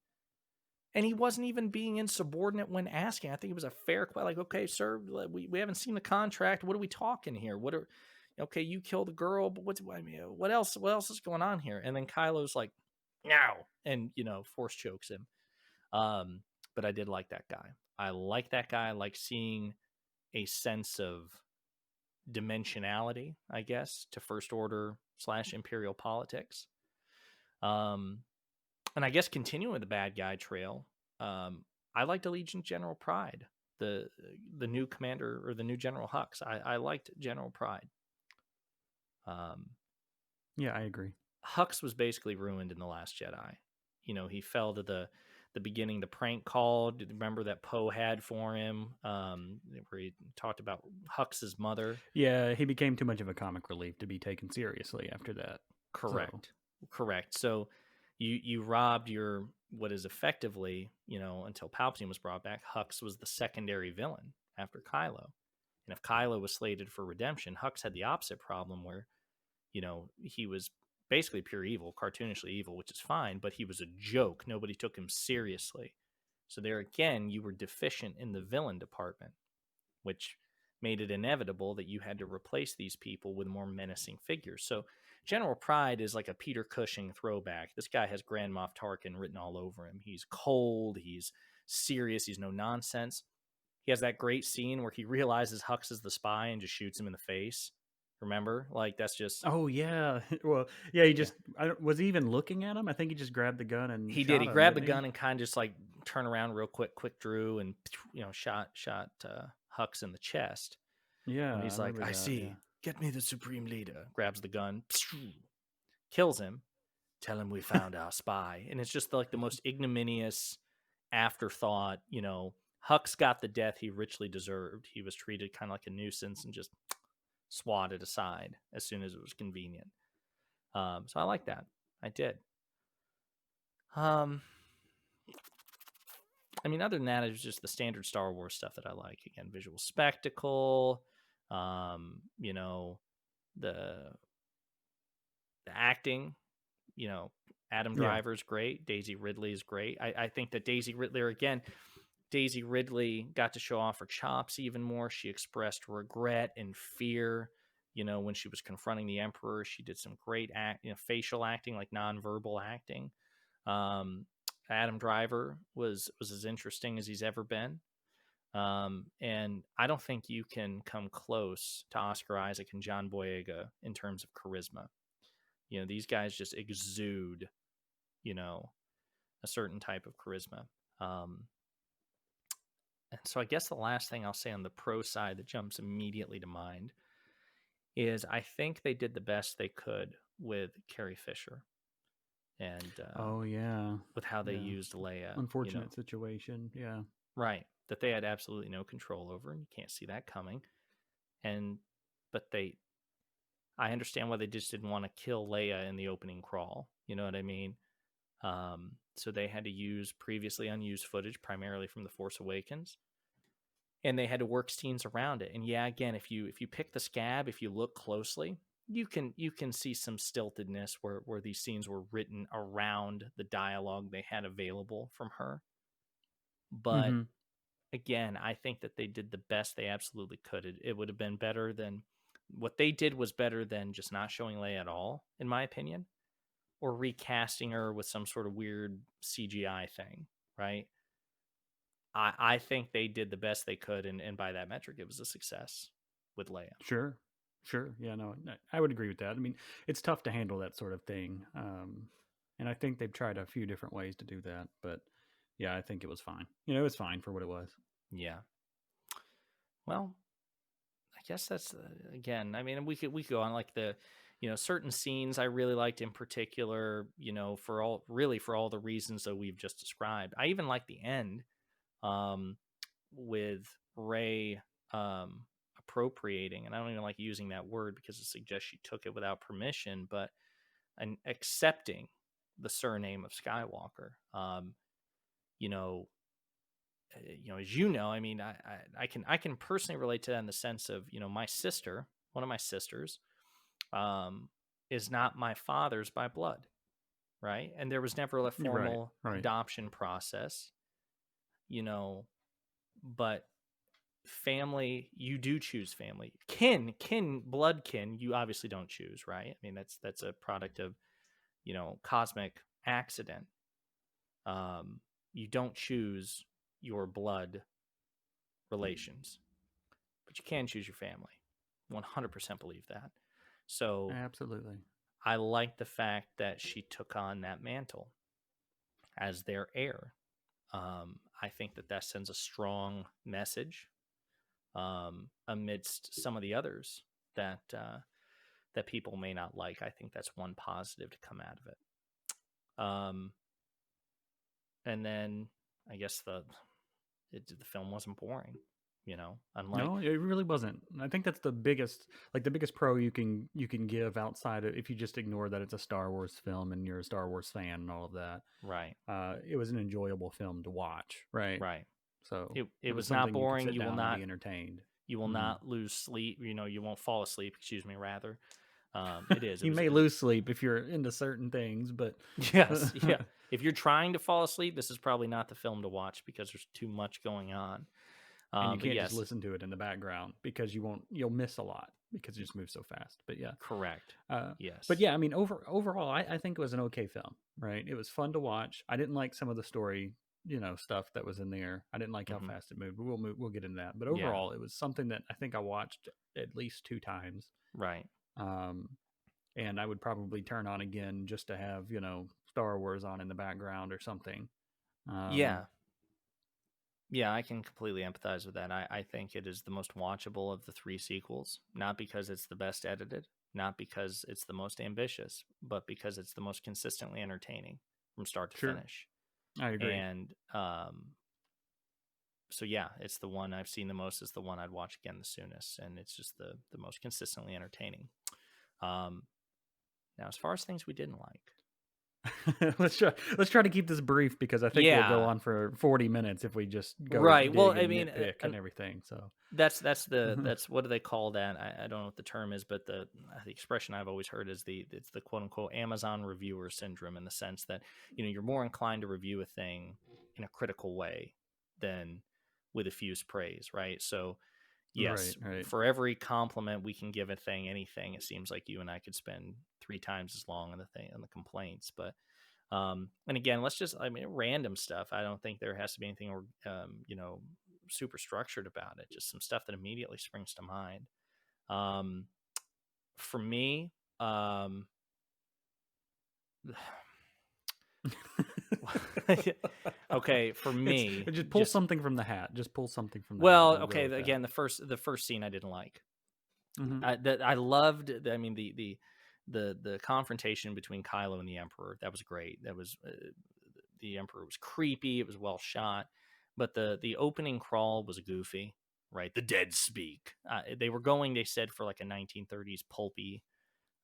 And he wasn't even being insubordinate when asking. I think it was a fair question. Like, okay, sir, we haven't seen the contract. What are we talking here? Okay, you kill the girl, but what else? What else is going on here? And then Kylo's like, no, and force chokes him. But I did like that guy. I like that guy. I like seeing a sense of dimensionality, I guess, to First Order / Imperial politics. And I guess continuing with the bad guy trail, I liked Allegiant General Pride, the new commander, or the new General Hux. I liked General Pride. Yeah, I agree. Hux was basically ruined in The Last Jedi. He fell to the beginning, the prank call. Remember that Poe had for him, where he talked about Hux's mother. Yeah, he became too much of a comic relief to be taken seriously after that. Correct. So you robbed your, what is effectively, until Palpatine was brought back, Hux was the secondary villain after Kylo. And if Kylo was slated for redemption, Hux had the opposite problem where, he was basically pure evil, cartoonishly evil, which is fine, but he was a joke. Nobody took him seriously. So there again, you were deficient in the villain department, which made it inevitable that you had to replace these people with more menacing figures. So General Pride is like a Peter Cushing throwback. This guy has Grand Moff Tarkin written all over him. He's cold, he's serious, he's no nonsense. He has that great scene where he realizes Hux is the spy and just shoots him in the face. Remember? Like, that's just... Oh, yeah. Well, yeah, he just... was he even looking at him? I think he just grabbed the gun and he shot did. He him, grabbed the didn't he? gun and kind of just like turn around real quick drew, and shot Hux in the chest. Yeah, And he's I like, remember I that, see. yeah. Get me the Supreme Leader. Grabs the gun, kills him. Tell him we found our spy. And it's just like the most ignominious afterthought. Hux got the death he richly deserved. He was treated kind of like a nuisance and just swatted aside as soon as it was convenient. So I like that. I did. Other than that, it was just the standard Star Wars stuff that I like. Again, visual spectacle, the acting, Adam Driver's great. Daisy Ridley is great. I think that Daisy Ridley got to show off her chops even more. She expressed regret and fear. When she was confronting the Emperor, she did some great facial acting, like nonverbal acting. Adam Driver was as interesting as he's ever been. And I don't think you can come close to Oscar Isaac and John Boyega in terms of charisma. These guys just exude, a certain type of charisma. And so I guess the last thing I'll say on the pro side that jumps immediately to mind is I think they did the best they could with Carrie Fisher and Oh yeah, with how they yeah. used Leia, Unfortunate situation. Yeah. right, that they had absolutely no control over, and you can't see that coming. And but I understand why they just didn't want to kill Leia in the opening crawl. You know what I mean? So they had to use previously unused footage, primarily from The Force Awakens, and they had to work scenes around it. And yeah, again, if you pick the scab, if you look closely, you can see some stiltedness where these scenes were written around the dialogue they had available from her. But Mm-hmm. again, I think that they did the best they absolutely could. It would have been better than what they did was better than just not showing Leia at all, in my opinion, or recasting her with some sort of weird CGI thing, right? I think they did the best they could, and by that metric, it was a success with Leia. Sure. Sure. Yeah, no, I would agree with that. I mean, it's tough to handle that sort of thing. And I think they've tried a few different ways to do that, but yeah, I think it was fine. It was fine for what it was. Yeah. Well, I guess that's again. I mean, we could go on like the, certain scenes I really liked in particular. For all the reasons that we've just described. I even like the end, um, with Rey appropriating, and I don't even like using that word because it suggests she took it without permission, but and accepting the surname of Skywalker. You know, as I mean, I can personally relate to that in the sense of my sister, one of my sisters, um, is not my father's by blood, right? And there was never a You're right. formal Right. adoption process, you know, but family, you do choose family. Kin, blood kin, you obviously don't choose, right? I mean, that's a product of cosmic accident. You don't choose your blood relations, but you can choose your family. 100% believe that. So Absolutely. I like the fact that she took on that mantle as their heir. I think that sends a strong message, amidst some of the others that people may not like. I think that's one positive to come out of it. And then I guess the film wasn't boring, unlike No, it really wasn't. I think that's the biggest pro you can give outside of, if you just ignore that it's a Star Wars film and you're a Star Wars fan and all of that. right, It was an enjoyable film to watch, right? right. So It it was was not something you could boring. sit down and be entertained. You will Hmm. not lose sleep. You won't fall asleep. Excuse me, rather. It is. It You was. may lose sleep if you're into certain things, but Yes, yeah. If you're trying to fall asleep, this is probably not the film to watch because there's too much going on. and you But can't just yes, listen to it in the background because you'll miss a lot because it just moves so fast. But yeah, correct. uh, but Yes. yeah, I mean, overall, I think it was an okay film. Right, it was fun to watch. I didn't like some of the story, stuff that was in there. I didn't like how Hmm. fast it moved. But we'll get into that. But Yeah. overall, it was something that I think I watched at least 2 times. Right. Um, and I would probably turn on again just to have Star Wars on in the background or something. Um, Yeah. Yeah, I can completely empathize with that. I think it is the most watchable of the three sequels, not because it's the best edited, not because it's the most ambitious, but because it's the most consistently entertaining from start to sure, finish. I agree. And so yeah, it's the one I've seen the most. Is the one I'd watch again the soonest, and it's just the most consistently entertaining. Um, Now, as far as things we didn't like, Let's try to keep this brief because I think we'll go yeah, on for 40 minutes if we just go right. Well, dig I and mean, nitpick and everything. So that's what do they call that? I don't know what the term is, but the expression I've always heard is it's the quote unquote Amazon reviewer syndrome, in the sense that you're more inclined to review a thing in a critical way than with effuse praise, right? So right, yes, right. for every compliment we can give a thing, anything, it seems like you and I could spend 3 times as long on the complaints. But and again, let's just, I mean, random stuff. I don't think there has to be anything, super structured about it. Just some stuff that immediately springs to mind. For me, okay, for me, just pull something from the hat. Just pull something from the hat. well, We'll go okay, with again, that. the first scene I didn't like. Mm-hmm. I loved. I mean, the confrontation between Kylo and the Emperor, that was great. That was the Emperor was creepy. It was well shot, but the opening crawl was goofy. Right, the dead speak. They were going. They said for like a 1930s pulpy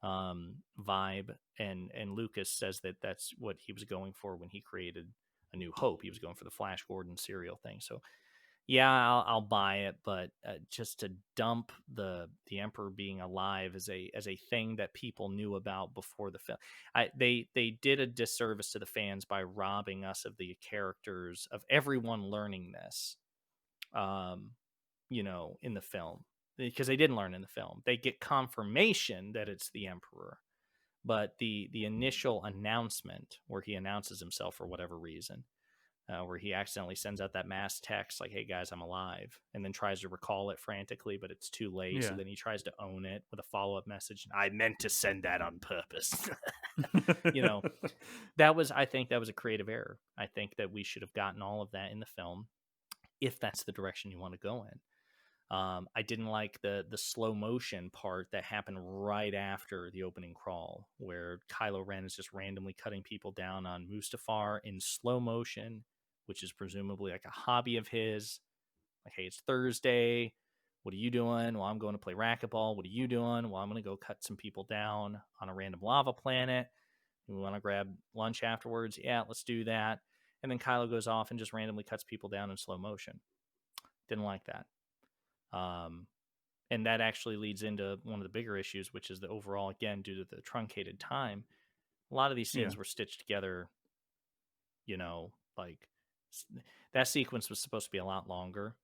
vibe, and Lucas says that that's what he was going for when he created A New Hope. He was going for the Flash Gordon serial thing. So yeah, I'll buy it, but just to dump the Emperor being alive as a thing that people knew about before the film, they did a disservice to the fans by robbing us of the characters, of everyone learning this, in the film, because they didn't learn in the film. They get confirmation that it's the Emperor, but the initial announcement where he announces himself for whatever reason, where he accidentally sends out that mass text like, "Hey guys, I'm alive," and then tries to recall it frantically, but it's too late. So Yeah. then he tries to own it with a follow up message. "I meant to send that on purpose." you know, I think that was a creative error. I think that we should have gotten all of that in the film if that's the direction you want to go in. I didn't like the slow motion part that happened right after the opening crawl, where Kylo Ren is just randomly cutting people down on Mustafar in slow motion, which is presumably like a hobby of his. Like, hey, it's Thursday. What are you doing? Well, I'm going to play racquetball. What are you doing? Well, I'm going to go cut some people down on a random lava planet. We want to grab lunch afterwards. Yeah, let's do that. And then Kylo goes off and just randomly cuts people down in slow motion. Didn't like that. And that actually leads into one of the bigger issues, which is the overall, again, due to the truncated time, a lot of these Yeah. scenes were stitched together, like that sequence was supposed to be a lot longer.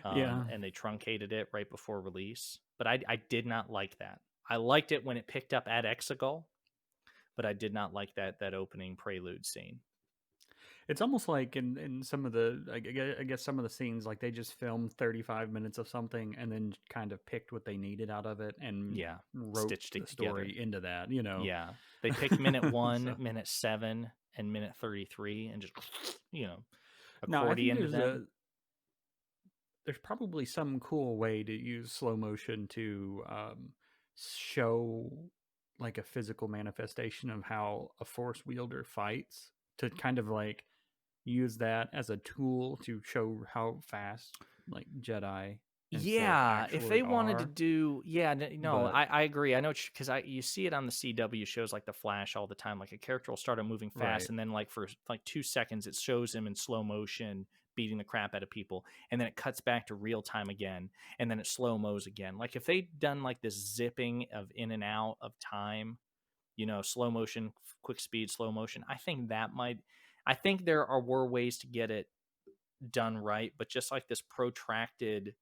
Yeah. And they truncated it right before release. But I did not like that. I liked it when it picked up at Exegol, but I did not like that opening prelude scene. It's almost like in some of the, I guess some of the scenes, like they just filmed 35 minutes of something and then kind of picked what they needed out of it and Yeah, wrote stitched the it together. story into that, Yeah, they picked minute 1, So, minute 7, and minute 33, and just now I think accordioned them. there's probably some cool way to use slow motion to show like a physical manifestation of how a force wielder fights, to kind of like use that as a tool to show how fast like Jedi and Sith Yeah, if actually they wanted to are. do, yeah, no, But I agree. I know, because you see it on the CW shows like The Flash all the time. Like a character will start moving fast, right, and then like for like 2 seconds, it shows him in slow motion beating the crap out of people, and then it cuts back to real time again, and then it slow mo's again. Like if they'd done like this zipping of in and out of time, slow motion, quick speed, slow motion, I think that might. I think were ways to get it done right, but just like this protracted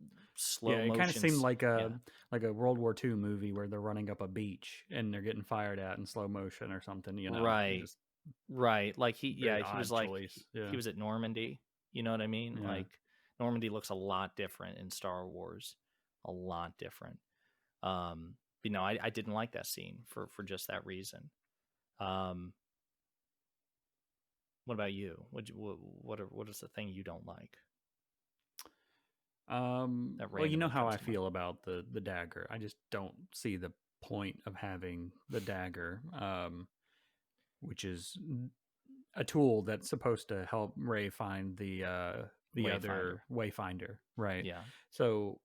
yeah, slow it kind of seemed motions. Yeah. like a World War II movie where they're running up a beach and they're getting fired at in slow motion or something. Right. Just Right. Like very he was odd like choice. he Yeah, was at Normandy. You know what I mean? yeah. Like Normandy looks a lot different in Star Wars. A lot different. But no, I didn't like that scene for just that reason. Um what about you? What is the thing you don't like? That Well, you know randomly how comes I to mind. feel about the dagger. I just don't see the point of having the dagger, which is a tool that's supposed to help Ray find the Wayfinder. other Wayfinder, right? Yeah. So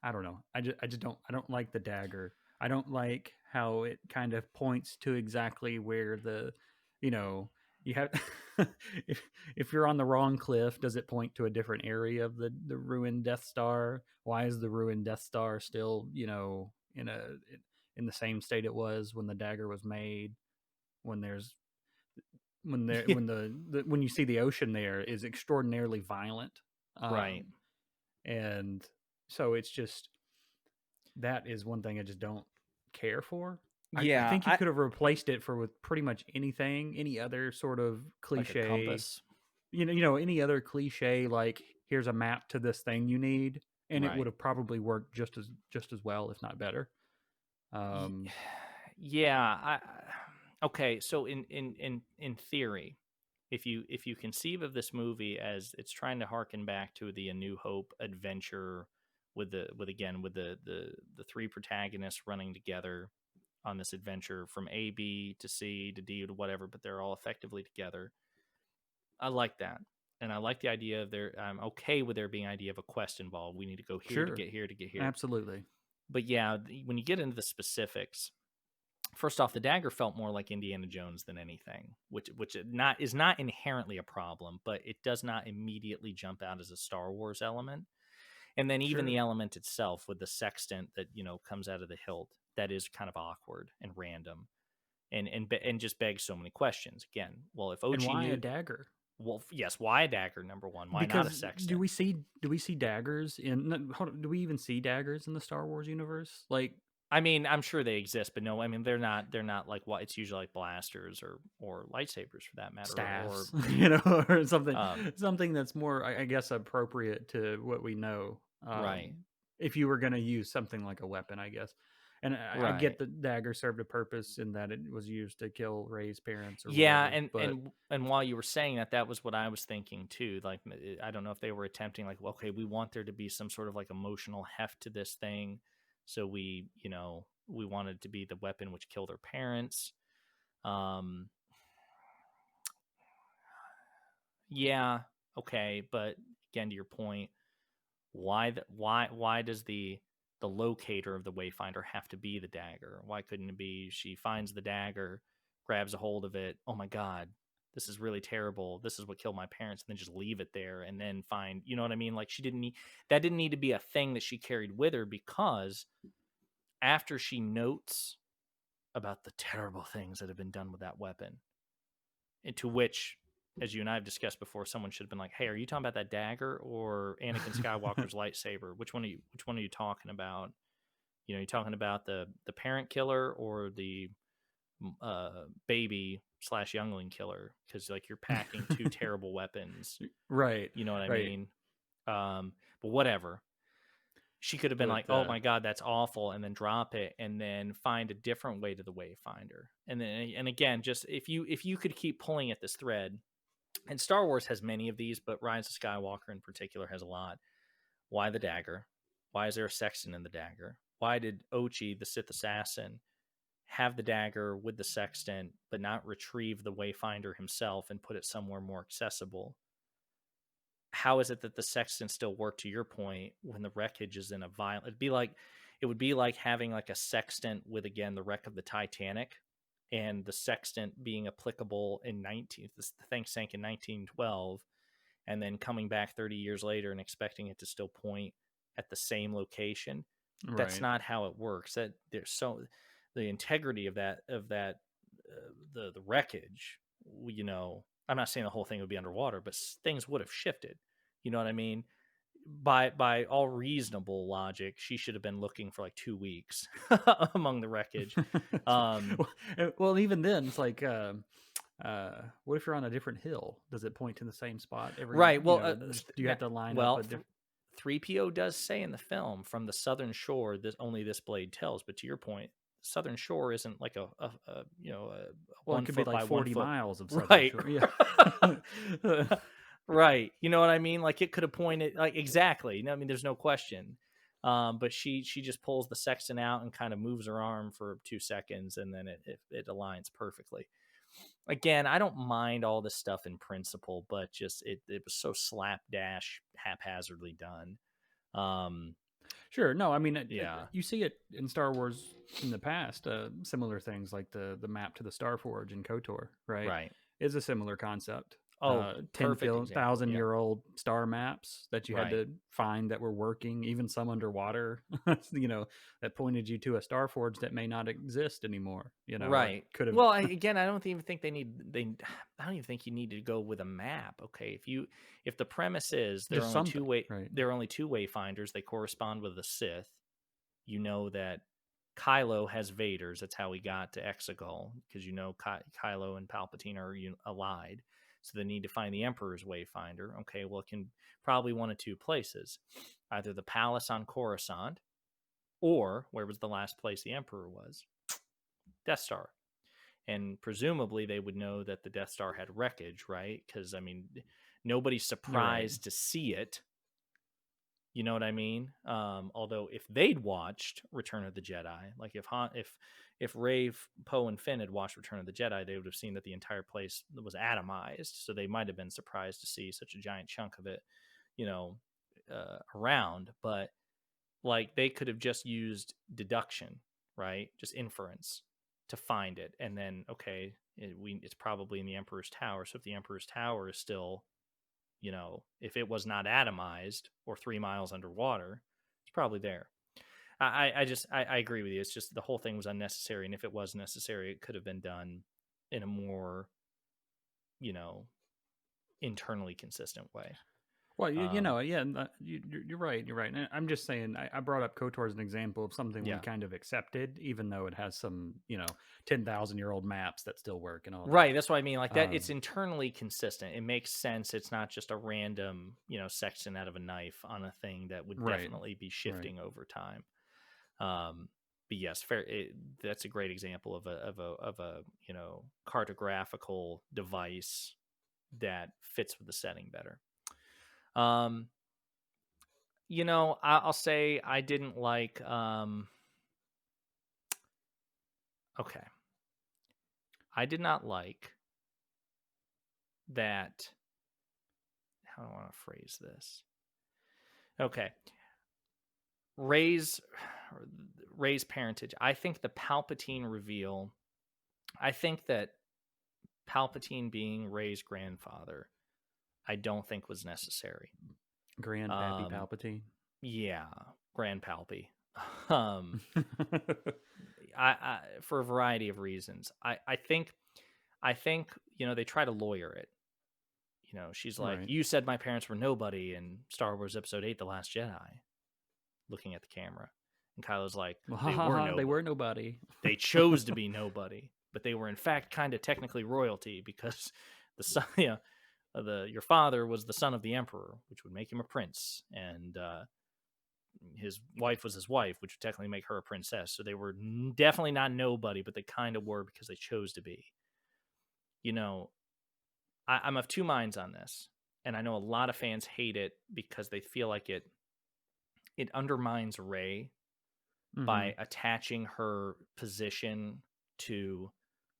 I don't know. I don't like the dagger. I don't like how it kind of points to exactly where the, you know, you have if if you're on the wrong cliff, does it point to a different area of the ruined Death Star? Why is the ruined Death Star still, in the same state it was when the dagger was made? When there's Yeah. when you see the ocean there is extraordinarily violent. Right. Um and so it's just, that is one thing I just don't care for. I Yeah, think you could have replaced it with pretty much anything, any other sort of like a cliche. compass. any other cliche like here's a map to this thing you need, and it would Right. have probably worked just as well, if not better. Y- Um, Yeah. Okay. So in theory, if you conceive of this movie as it's trying to harken back to the A New Hope adventure with the three protagonists running together on this adventure from A, B to C to D to whatever, but they're all effectively together. I like that. And I like the idea of I'm okay with there being idea of a quest involved. We need to go here to sure, get here to get here. absolutely, But yeah, when you get into the specifics, first off, the dagger felt more like Indiana Jones than anything, which is not inherently a problem, but it does not immediately jump out as a Star Wars element. And then even the sure. element itself with the sextant that comes out of the hilt, that is kind of awkward and random, and just begs so many questions. Again, well, if And Ochi why a knew, dagger? well, yes, why a dagger? Number one, why not a Because do sextant? we see do we see daggers in? No, hold on, do we even see daggers in the Star Wars universe? Like I mean, I'm sure they exist, but no, I mean they're not like what it's usually like blasters or lightsabers for that matter, or staffs, or something um, something that's more, I guess, appropriate to what we know. right, If you were going to use something like a weapon, I guess. And I right. get the dagger served a purpose in that it was used to kill Rey's parents or Yeah, whatever, and but and and while you were saying that, that was what I was thinking too. Like, I don't know if they were attempting, like, well, okay, we want there to be some sort of like emotional heft to this thing, so we wanted to be the weapon which killed her parents. Um, yeah, okay, but again, to your point, why does the locator of the wayfinder have to be the dagger? Why couldn't it be she finds the dagger, grabs a hold of it, oh my god, this is really terrible, this is what killed my parents, and then just leave it there and then find, you know what I mean? Like, she didn't need that, didn't need to be a thing that she carried with her, because after she notes about the terrible things that have been done with that weapon, into which, as you and I have discussed before, someone should have been like, "Hey, are you talking about that dagger or Anakin Skywalker's lightsaber? Which one are you talking about? You talking about the parent killer or the baby slash youngling killer? Because like you're packing two terrible weapons. right, You know what I right. mean? But whatever. She could have been like, But "Oh my god, that's awful," and then drop it, and then find a different way to the Wayfinder. And again, just if you could keep pulling at this thread, and Star Wars has many of these, but Rise of Skywalker in particular has a lot. Why the dagger? Why is there a sextant in the dagger? Why did Ochi, the Sith assassin, have the dagger with the sextant, but not retrieve the Wayfinder himself and put it somewhere more accessible? How is it that the sextant still worked, to your point, when the wreckage is in a violent? It would be like having like a sextant with, again, the wreck of the Titanic, and the sextant being applicable in 19 the thing sank in 1912, and then coming back 30 years later and expecting it to still point at the same location. That's right. not how it works. That there's so the integrity of that the wreckage, I'm not saying the whole thing would be underwater, but things would have shifted. You know what I mean? By all reasonable logic, she should have been looking for like 2 weeks among the wreckage. Um, Well, even then, it's like, what if you're on a different hill? Does it point to the same spot every? right. Well, Do you have to line up well, a different? 3PO does say in the film, from the southern shore, this only this blade tells. But to your point, southern shore isn't like a Well, it one could be foot like by one 40 foot. miles of southern Right. shore. Yeah. Right. You know what I mean? Like, it could have pointed, like, exactly. No, I mean, there's no question. But she just pulls the sextant out and kind of moves her arm for 2 seconds, and then it aligns perfectly. Again, I don't mind all this stuff in principle, but just it was so slapdash, haphazardly done. Um, Sure. No, I mean, yeah, you see it in Star Wars in the past. Similar things like the map to the Star Forge in KOTOR, right? right. Is a similar concept. Oh, Ten perfect example. thousand Yeah, year old star maps that you had right. to find that were working, even some underwater. That pointed you to a Star Forge that may not exist anymore. Or Right. could have. Well, again, I don't even think I don't even think you need to go with a map. Okay, if the premise is Just something, right? there are only two wayfinders, they correspond with the Sith. You know that Kylo has Vader's. That's how he got to Exegol, because Kylo and Palpatine are allied. So they need to find the Emperor's Wayfinder. Okay, well, it can probably one of two places, either the palace on Coruscant, or where was the last place the Emperor was? Death Star. And presumably they would know that the Death Star had wreckage, right? Because, I mean, nobody's surprised to see it. You know what I mean? Although if they'd watched Return of the Jedi, like if Rey, Poe, and Finn had watched Return of the Jedi, they would have seen that the entire place was atomized. So they might have been surprised to see such a giant chunk of it, around. But like they could have just used deduction, right? Just inference to find it, and then okay, it's probably in the Emperor's Tower. So if the Emperor's Tower is still, if it was not atomized or 3 miles underwater, it's probably there. I agree with you. It's just the whole thing was unnecessary, and if it was necessary, it could have been done in a more, internally consistent way. Well, you're right. You're right. And I'm just saying, I brought up KOTOR as an example of something we kind of accepted, even though it has some, 10,000-year-old maps that still work and all that. Right. That's what I mean. Like that, it's internally consistent. It makes sense. It's not just a random, section out of a knife on a thing that would definitely be shifting over time. But yes, fair. That's a great example of a cartographical device that fits with the setting better. I'll say I didn't like. Okay, I did not like that. How do I want to phrase this? Okay, Rey's parentage. I think the Palpatine reveal. I think that Palpatine being Rey's grandfather, I don't think was necessary. Grandpappy Palpatine. Yeah, Grandpappy. I for a variety of reasons. I think they try to lawyer it. She's like, you said my parents were nobody in Star Wars Episode 8, The Last Jedi, looking at the camera. And Kylo's like, they were nobody. They chose to be nobody, but they were in fact kind of technically royalty because the son, your father was the son of the Emperor, which would make him a prince, and his wife was his wife, which would technically make her a princess. So they were definitely not nobody, but they kind of were because they chose to be. I'm of two minds on this, and I know a lot of fans hate it because they feel like it undermines Rey by attaching her position to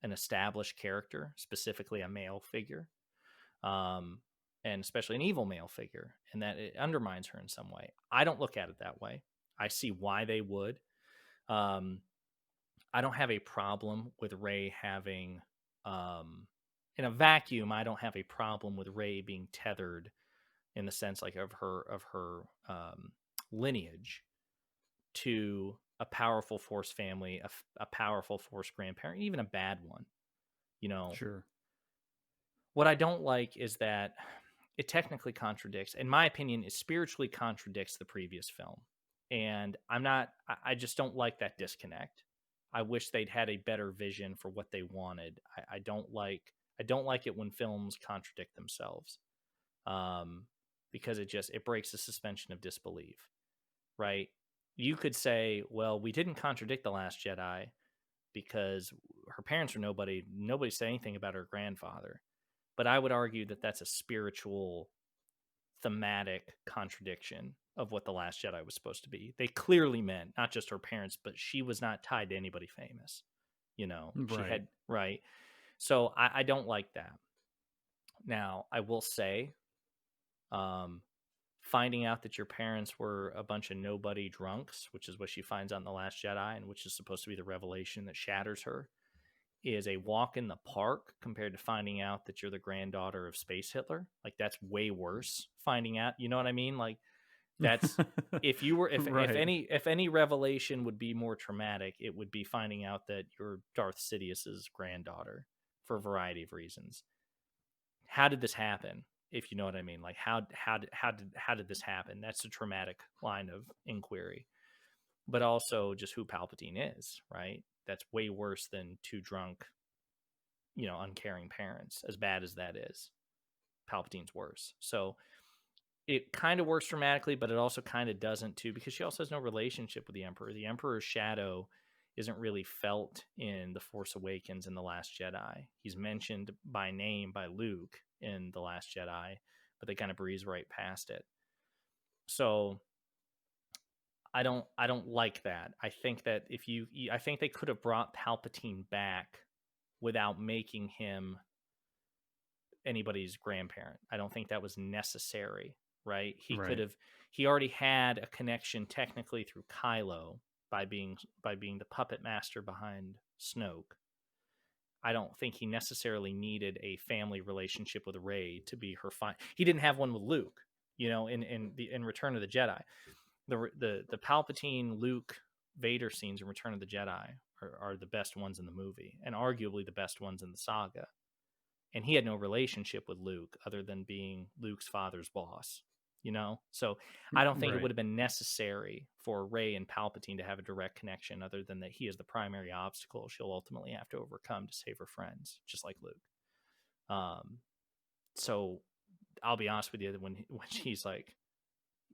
an established character, specifically a male figure, and especially an evil male figure, and that it undermines her in some way. I don't look at it that way. I see why they would. I don't have a problem with Rey having, in a vacuum, I don't have a problem with Rey being tethered in the sense like of her lineage to a powerful Force family, a powerful Force grandparent, even a bad one. Sure. What I don't like is that it technically contradicts, in my opinion, it spiritually contradicts the previous film. And I just don't like that disconnect. I wish they'd had a better vision for what they wanted. I don't like it when films contradict themselves, because it breaks the suspension of disbelief, right? You could say, well, we didn't contradict The Last Jedi because her parents are nobody. Nobody said anything about her grandfather. But I would argue that that's a spiritual, thematic contradiction of what The Last Jedi was supposed to be. They clearly meant not just her parents, but she was not tied to anybody famous. She had, right. So I don't like that. Now, I will say, finding out that your parents were a bunch of nobody drunks, which is what she finds out in The Last Jedi, and which is supposed to be the revelation that shatters her, is a walk in the park compared to finding out that you're the granddaughter of Space Hitler. Like, that's way worse finding out. You know what I mean? Like, that's if any revelation would be more traumatic, it would be finding out that you're Darth Sidious's granddaughter for a variety of reasons. How did this happen? If you know what I mean, like how did this happen? That's a traumatic line of inquiry. But also just who Palpatine is, right? That's way worse than two drunk, uncaring parents, as bad as that is. Palpatine's worse. So it kind of works dramatically, but it also kind of doesn't too, because she also has no relationship with the Emperor. The Emperor's shadow isn't really felt in The Force Awakens and The Last Jedi. He's mentioned by name by Luke in The Last Jedi, but they kind of breeze right past it. So I don't like that. I think that I think they could have brought Palpatine back without making him anybody's grandparent. I don't think that was necessary, right? Right. He already had a connection technically through Kylo by being the puppet master behind Snoke. I don't think he necessarily needed a family relationship with Rey to be her he didn't have one with Luke, in Return of the Jedi. The Palpatine Luke Vader scenes in Return of the Jedi are the best ones in the movie, and arguably the best ones in the saga. And he had no relationship with Luke other than being Luke's father's boss, So I don't think it would Right. have been necessary for Rey and Palpatine to have a direct connection, other than that he is the primary obstacle she'll ultimately have to overcome to save her friends, just like Luke. So I'll be honest with you, when she's like,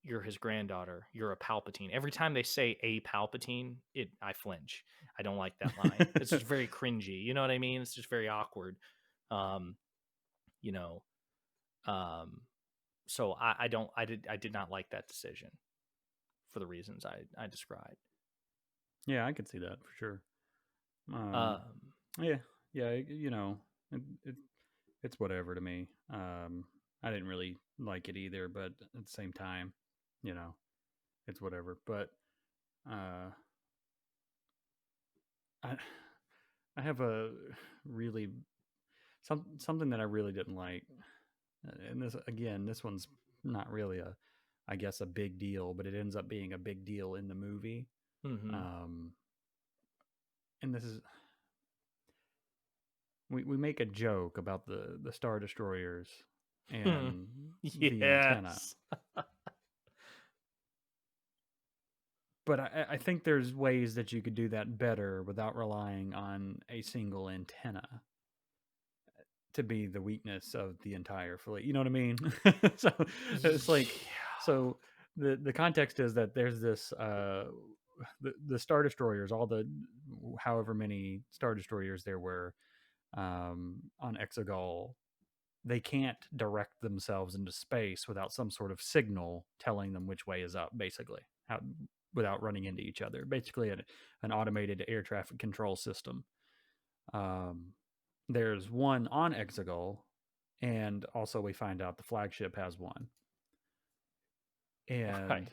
"You're his granddaughter, you're a Palpatine." Every time they say a Palpatine, I flinch. I don't like that line. It's just very cringy. You know what I mean? It's just very awkward. Um, you know, so I did not like that decision for the reasons I described. Yeah, I could see that for sure. Um, Yeah, yeah, it, it's whatever to me. I didn't really like it either, but at the same time, you know, it's whatever. But uh, I I have a really something that I really didn't like, and this one's not really I guess a big deal, but it ends up being a big deal in the movie. mm-hmm. Um, and this is we make a joke about the Star Destroyers and the antenna, Yes. but I think there's ways that you could do that better without relying on a single antenna to be the weakness of the entire fleet. You know what I mean? So it's like, Yeah. so the context is that there's this the Star Destroyers, all the however many Star Destroyers there were on Exegol, they can't direct themselves into space without some sort of signal telling them which way is up, basically, without running into each other. Basically, an automated air traffic control system. Um, there's one on Exegol, and also we find out the flagship has one. Right. And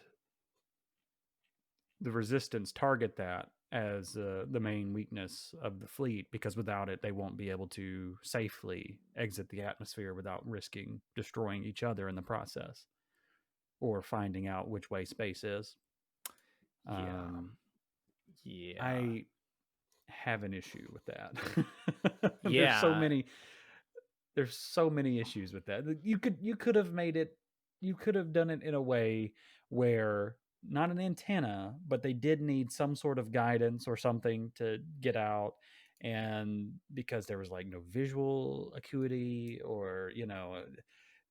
the Resistance target that as the main weakness of the fleet, because without it, they won't be able to safely exit the atmosphere without risking destroying each other in the process or finding out which way space is. Yeah. Um, Yeah. I have an issue with that. Yeah. There's so many issues with that. You could have made it, you could have done it in a way where not an antenna, but they did need some sort of guidance or something to get out. And because there was like no visual acuity, or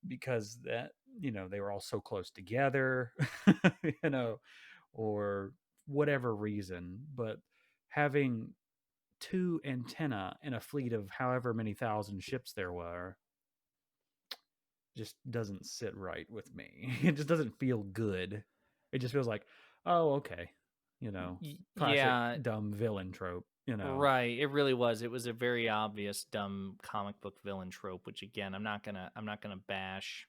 because that they were all so close together, you know, or whatever reason, but having two antenna in a fleet of however many thousand ships there were just doesn't sit right with me. It just doesn't feel good. It just feels like, oh, okay, classic Yeah. dumb villain trope. Right. It really was. It was a very obvious dumb comic book villain trope, which again, I'm not gonna bash,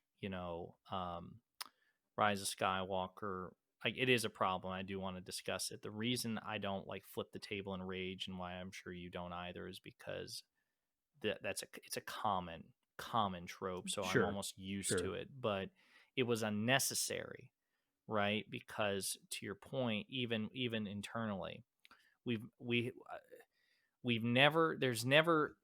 Rise of Skywalker. Like, it is a problem. I do want to discuss it. The reason I don't like flip the table in rage, and why I'm sure you don't either, is because it's a common trope. So I'm Sure, almost used sure. to it, but it was unnecessary, right? Because to your point, even internally, we've we we've never there's never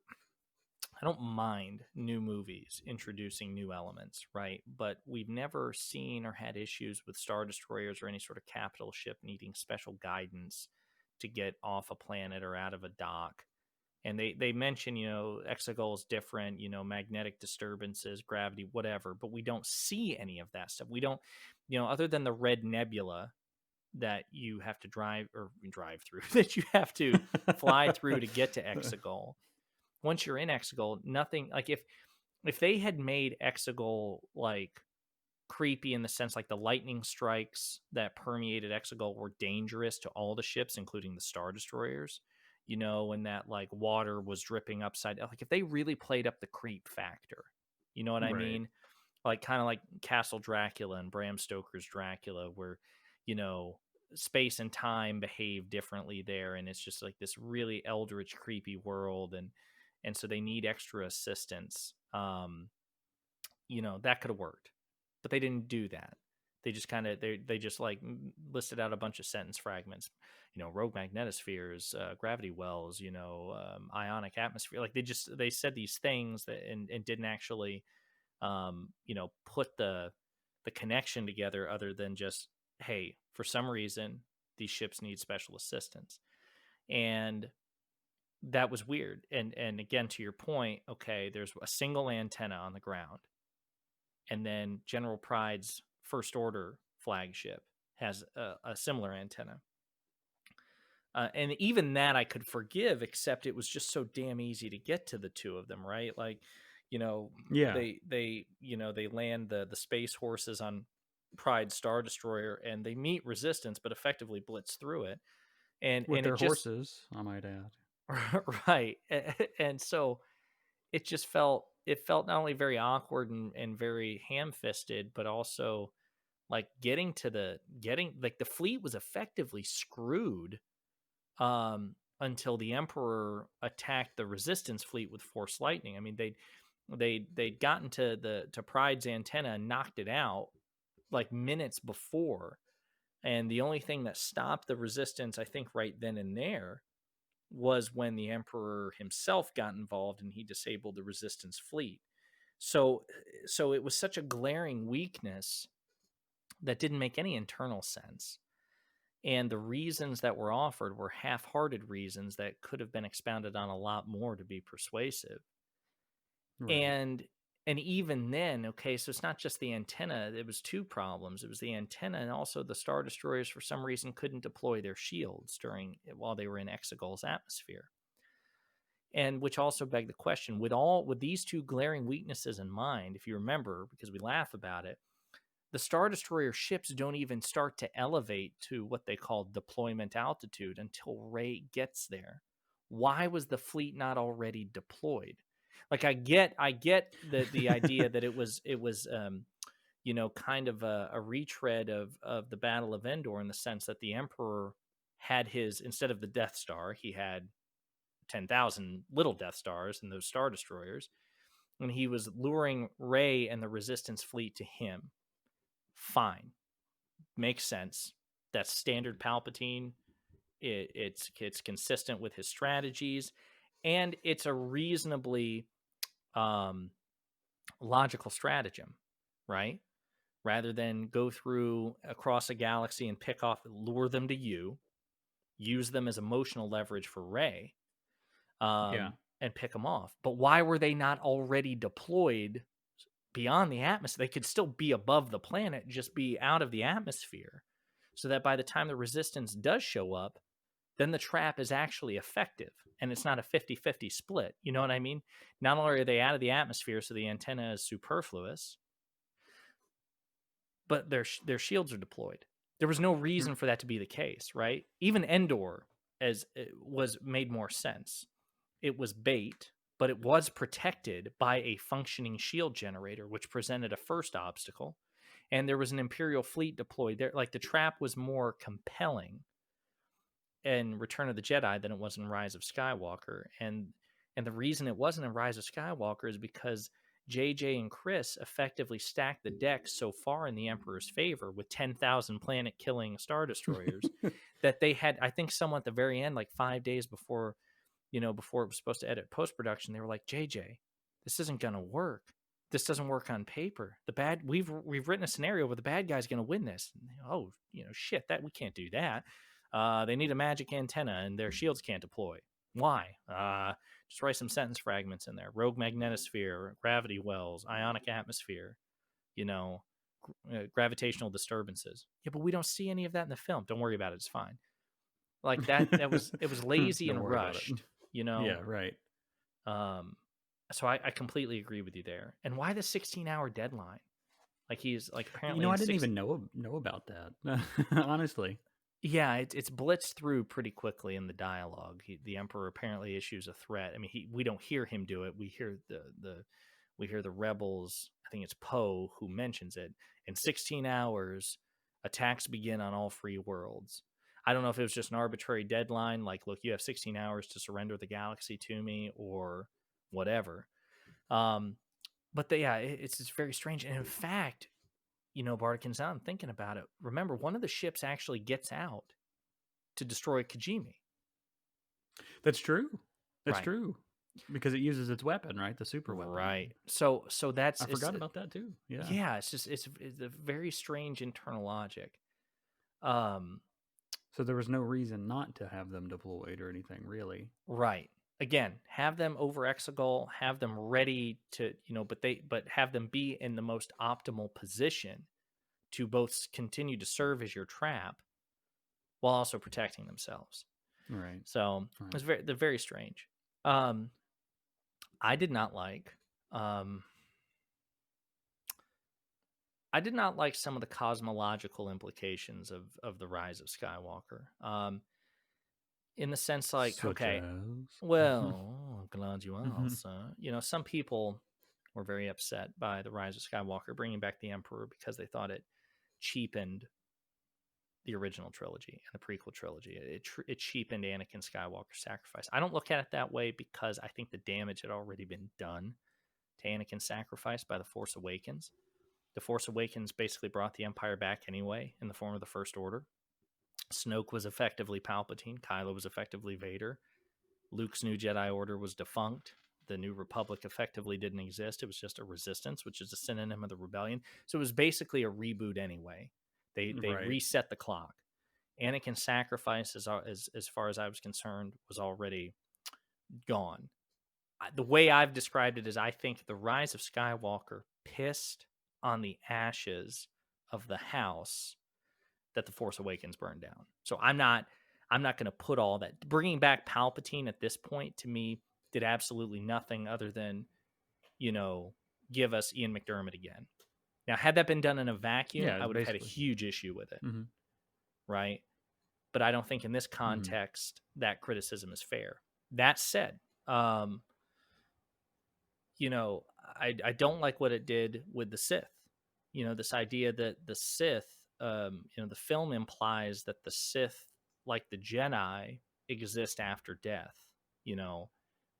I don't mind new movies introducing new elements, right? But we've never seen or had issues with Star Destroyers or any sort of capital ship needing special guidance to get off a planet or out of a dock And they mention, Exegol is different, magnetic disturbances, gravity, whatever, but we don't see any of that stuff. We don't, other than the red nebula that you have to drive through, that you have to fly through to get to Exegol. Once you're in Exegol, nothing, like if they had made Exegol like creepy in the sense like the lightning strikes that permeated Exegol were dangerous to all the ships, including the Star Destroyers, and that like water was dripping upside down. Like if they really played up the creep factor, you know what I Right. mean? Like kind of like Castle Dracula and Bram Stoker's Dracula, where, space and time behave differently there. And it's just like this really eldritch, creepy world. And so they need extra assistance. That could have worked, but they didn't do that. They just kind of they just like listed out a bunch of sentence fragments, rogue magnetospheres, gravity wells, ionic atmosphere. Like they said these things that and didn't actually put the connection together, other than just, hey, for some reason these ships need special assistance. And that was weird. And again, to your point, okay, there's a single antenna on the ground, and then General Pride's First Order flagship has a similar antenna. And even that I could forgive, except it was just so damn easy to get to the two of them, right? Like, Yeah. they land the space horses on Pride Star Destroyer, and they meet resistance, but effectively blitz through it. And With it their just horses, I might add. right. And so it felt not only very awkward and very ham-fisted, but also like getting like the fleet was effectively screwed until the Emperor attacked the resistance fleet with force lightning. I mean, they'd gotten to Pride's antenna and knocked it out like minutes before, and the only thing that stopped the resistance, I think, right then and there, was when the Emperor himself got involved and he disabled the resistance fleet. So it was such a glaring weakness that didn't make any internal sense. And the reasons that were offered were half-hearted reasons that could have been expounded on a lot more to be persuasive. Right. And even then, okay, so it's not just the antenna. It was two problems. It was the antenna, and also the Star Destroyers for some reason couldn't deploy their shields while they were in Exegol's atmosphere. And which also begged the question, with these two glaring weaknesses in mind, if you remember, because we laugh about it, the Star Destroyer ships don't even start to elevate to what they call deployment altitude until Rey gets there. Why was the fleet not already deployed? Like I get the idea that it was kind of a retread of the Battle of Endor, in the sense that the Emperor had instead of the Death Star, he had 10,000 little Death Stars and those Star Destroyers, and he was luring Rey and the Resistance fleet to him. Fine, makes sense. That's standard Palpatine. It's consistent with his strategies, and it's a reasonably logical stratagem, right? Rather than go through across a galaxy and lure them to you, use them as emotional leverage for Rey, and pick them off. But why were they not already deployed beyond the atmosphere? They could still be above the planet, just be out of the atmosphere, so that by the time the resistance does show up, then the trap is actually effective and it's not a 50-50 split. You know what I mean? Not only are they out of the atmosphere, so the antenna is superfluous, but their shields are deployed. There was no reason for that to be the case, right? Even Endor was made more sense. It was bait, but it was protected by a functioning shield generator, which presented a first obstacle. And there was an Imperial fleet deployed there. Like the trap was more compelling in Return of the Jedi than it was in Rise of Skywalker. And the reason it wasn't in Rise of Skywalker is because JJ and Chris effectively stacked the deck so far in the Emperor's favor with 10,000 planet-killing Star Destroyers that they had, I think someone at the very end, like 5 days before it was supposed to edit post-production, they were like, JJ, this isn't going to work. This doesn't work on paper. We've written a scenario where the bad guy's going to win this. Oh, shit, that we can't do that. They need a magic antenna and their shields can't deploy. Why? Just write some sentence fragments in there. Rogue magnetosphere, gravity wells, ionic atmosphere, you know, gravitational disturbances. Yeah, but we don't see any of that in the film. Don't worry about it. It's fine. Like that was it was lazy Don't and worry about it. rushed, Yeah, right. Um, so I completely agree with you there. And why the 16-hour deadline? Like he's like apparently I in didn't six. even know about that. Honestly. Yeah, it's blitzed through pretty quickly in the dialogue. The emperor apparently issues a threat. I mean, we don't hear him do it. We hear we hear the rebels. I think it's Poe who mentions it. In 16 hours, attacks begin on all free worlds. I don't know if it was just an arbitrary deadline, like, look, you have 16 hours to surrender the galaxy to me, or whatever. Um, but yeah, it's just very strange. And in fact, Bartikins, now I'm thinking about it. Remember, one of the ships actually gets out to destroy Kajimi. That's true. That's Right. true. Because it uses its weapon, right? The super weapon. Right. So that's I forgot about that too. Yeah. yeah. It's a very strange internal logic. Um. So there was no reason not to have them deployed or anything, really. Right. Again, have them over Exegol, have them ready to, but have them be in the most optimal position to both continue to serve as your trap while also protecting themselves. Right. So Right. it's they're very strange. I did not like I did not like some of the cosmological implications of the Rise of Skywalker. In the sense, like, Such okay, as. well, I'm glad you asked. Some people were very upset by the Rise of Skywalker bringing back the Emperor because they thought it cheapened the original trilogy and the prequel trilogy. It cheapened Anakin Skywalker's sacrifice. I don't look at it that way because I think the damage had already been done to Anakin's sacrifice by The Force Awakens. The Force Awakens basically brought the Empire back anyway in the form of the First Order. Snoke was effectively Palpatine. Kylo was effectively Vader. Luke's new Jedi Order was defunct. The New Republic effectively didn't exist. It was just a resistance, which is a synonym of the rebellion. So it was basically a reboot anyway. They Right. reset the clock. Anakin's sacrifice, as far as I was concerned, was already gone. The way I've described it is I think the Rise of Skywalker pissed on the ashes of the house that the Force Awakens burned down. So I'm not going to put all that. Bringing back Palpatine at this point to me did absolutely nothing other than, give us Ian McDermott again. Now, had that been done in a vacuum, Yeah, I would have had a basically. huge issue with it, Mm-hmm. right? But I don't think in this context that criticism is fair. That said, I don't like what it did with the Sith. This idea that the Sith, the film implies that the Sith, like the Jedi, exist after death,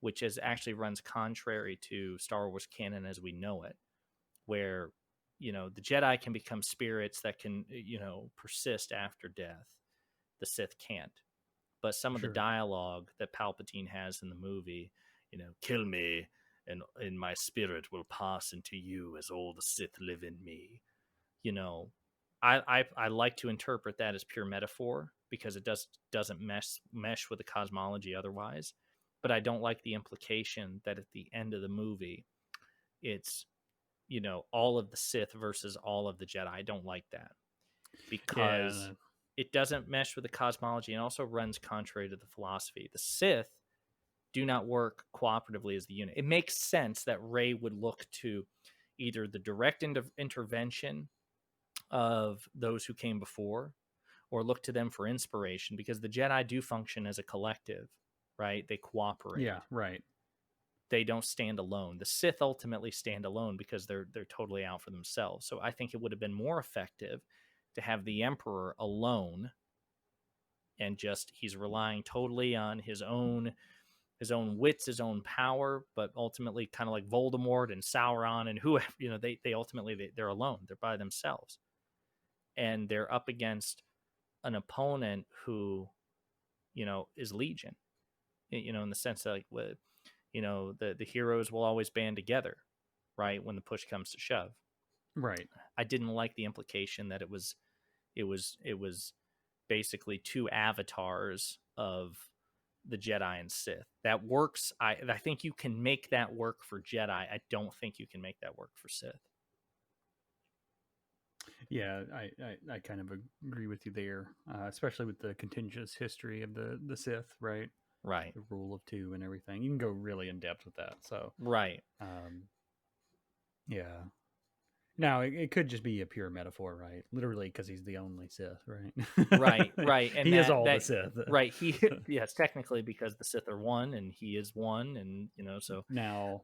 which actually runs contrary to Star Wars canon as we know it, where, the Jedi can become spirits that can, persist after death. The Sith can't. But some of the Sure. dialogue that Palpatine has in the movie, kill me, and my spirit will pass into you as all the Sith live in me. I like to interpret that as pure metaphor because it doesn't mesh with the cosmology otherwise. But I don't like the implication that at the end of the movie, it's all of the Sith versus all of the Jedi. I don't like that because it doesn't mesh with the cosmology and also runs contrary to the philosophy. The Sith do not work cooperatively as the unit. It makes sense that Rey would look to either the direct intervention of those who came before or look to them for inspiration because the Jedi do function as a collective, right? They cooperate. Yeah, right. They don't stand alone. The Sith ultimately stand alone because they're totally out for themselves. So I think it would have been more effective to have the Emperor alone and just he's relying totally on his own wits, his own power, but ultimately kind of like Voldemort and Sauron and whoever, they ultimately they're alone. They're by themselves. And they're up against an opponent who, is Legion, in the sense that like, the heroes will always band together, right? When the push comes to shove. Right. I didn't like the implication that it was basically two avatars of the Jedi and Sith. That works. I think you can make that work for Jedi. I don't think you can make that work for Sith. Yeah, I kind of agree with you there, especially with the contentious history of the Sith, right? Right. The rule of two and everything. You can go really in depth with that. So, Right. Yeah. Now it could just be a pure metaphor, right? Literally, because he's the only Sith, Right. right? Right. And He is that all the that Sith. right. He yes, technically because the Sith are one and he is one, and so Now,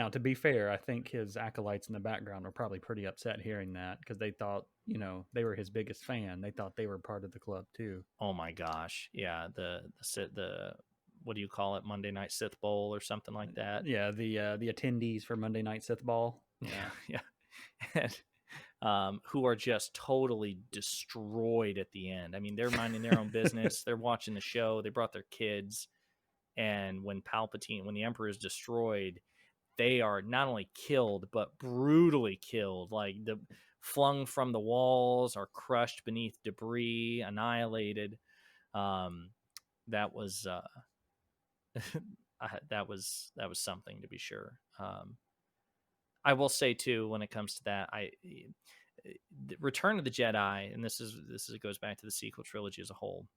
to be fair, I think his acolytes in the background were probably pretty upset hearing that because they thought, they were his biggest fan. They thought they were part of the club too. oh my gosh, yeah, the what do you call it, Monday Night Sith Bowl or something like that. Yeah, the attendees for Monday Night Sith Ball. Yeah, Yeah. And, who are just totally destroyed at the end. I mean, they're minding their own business. They're watching the show. They brought their kids. And when the Emperor is destroyed, they are not only killed, but brutally killed. Like flung from the walls or crushed beneath debris, annihilated. That was, that was something, to be sure. I will say too, when it comes to that, Return of the Jedi, and this goes back to the sequel trilogy as a whole.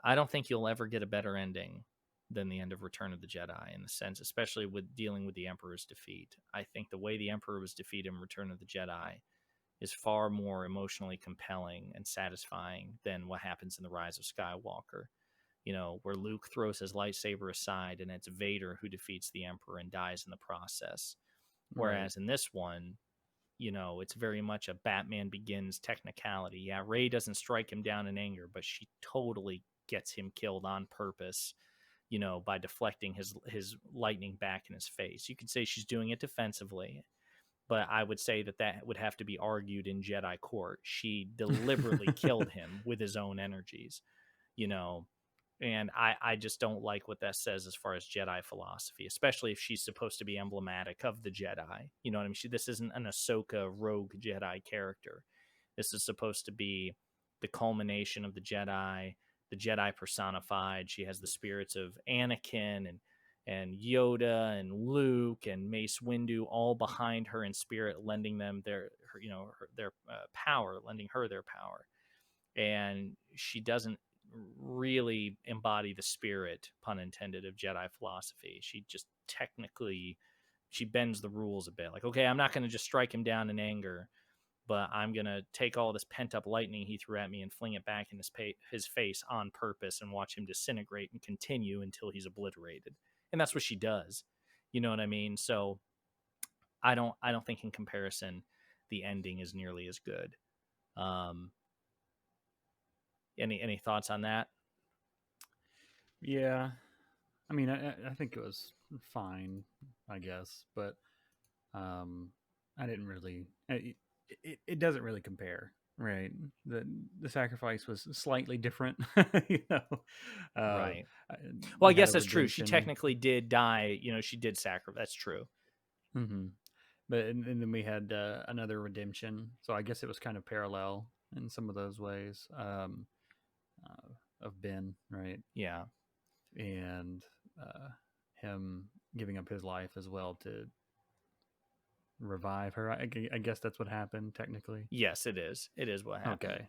I don't think you'll ever get a better ending than the end of Return of the Jedi, in the sense, especially with dealing with the Emperor's defeat. I think the way the Emperor was defeated in Return of the Jedi is far more emotionally compelling and satisfying than what happens in the Rise of Skywalker. Where Luke throws his lightsaber aside and it's Vader who defeats the Emperor and dies in the process. Whereas in this one, it's very much a Batman Begins technicality. Yeah, Rey doesn't strike him down in anger, but she totally gets him killed on purpose, by deflecting his lightning back in his face. You could say she's doing it defensively, but I would say that would have to be argued in Jedi court. She deliberately killed him with his own energies, you know, and I just don't like what that says as far as Jedi philosophy, especially if she's supposed to be emblematic of the Jedi. You know what I mean? This isn't an Ahsoka rogue Jedi character. This is supposed to be the culmination of the Jedi personified. She has the spirits of Anakin and Yoda and Luke and Mace Windu all behind her in spirit, lending them their power, lending her their power. And she doesn't really embody the spirit, pun intended, of Jedi philosophy. She just she bends the rules a bit. Like, okay, I'm not going to just strike him down in anger, but I'm going to take all this pent up lightning he threw at me and fling it back in his face on purpose and watch him disintegrate and continue until he's obliterated. And that's what she does. You know what I mean? So I don't think in comparison the ending is nearly as good. Any thoughts on that? Yeah. I mean, I think it was fine, I guess, but I didn't really. It doesn't really compare, right? The sacrifice was slightly different, you know. Right. Well, I We had guess a that's true. She redemption. technically did die. She did sacrifice. That's true. Mm-hmm. But and then we had another redemption, so I guess it was kind of parallel in some of those ways of Ben, right? Yeah. And him giving up his life as well to revive her. I guess that's what happened technically. Yes, it is. It is what happened. Okay.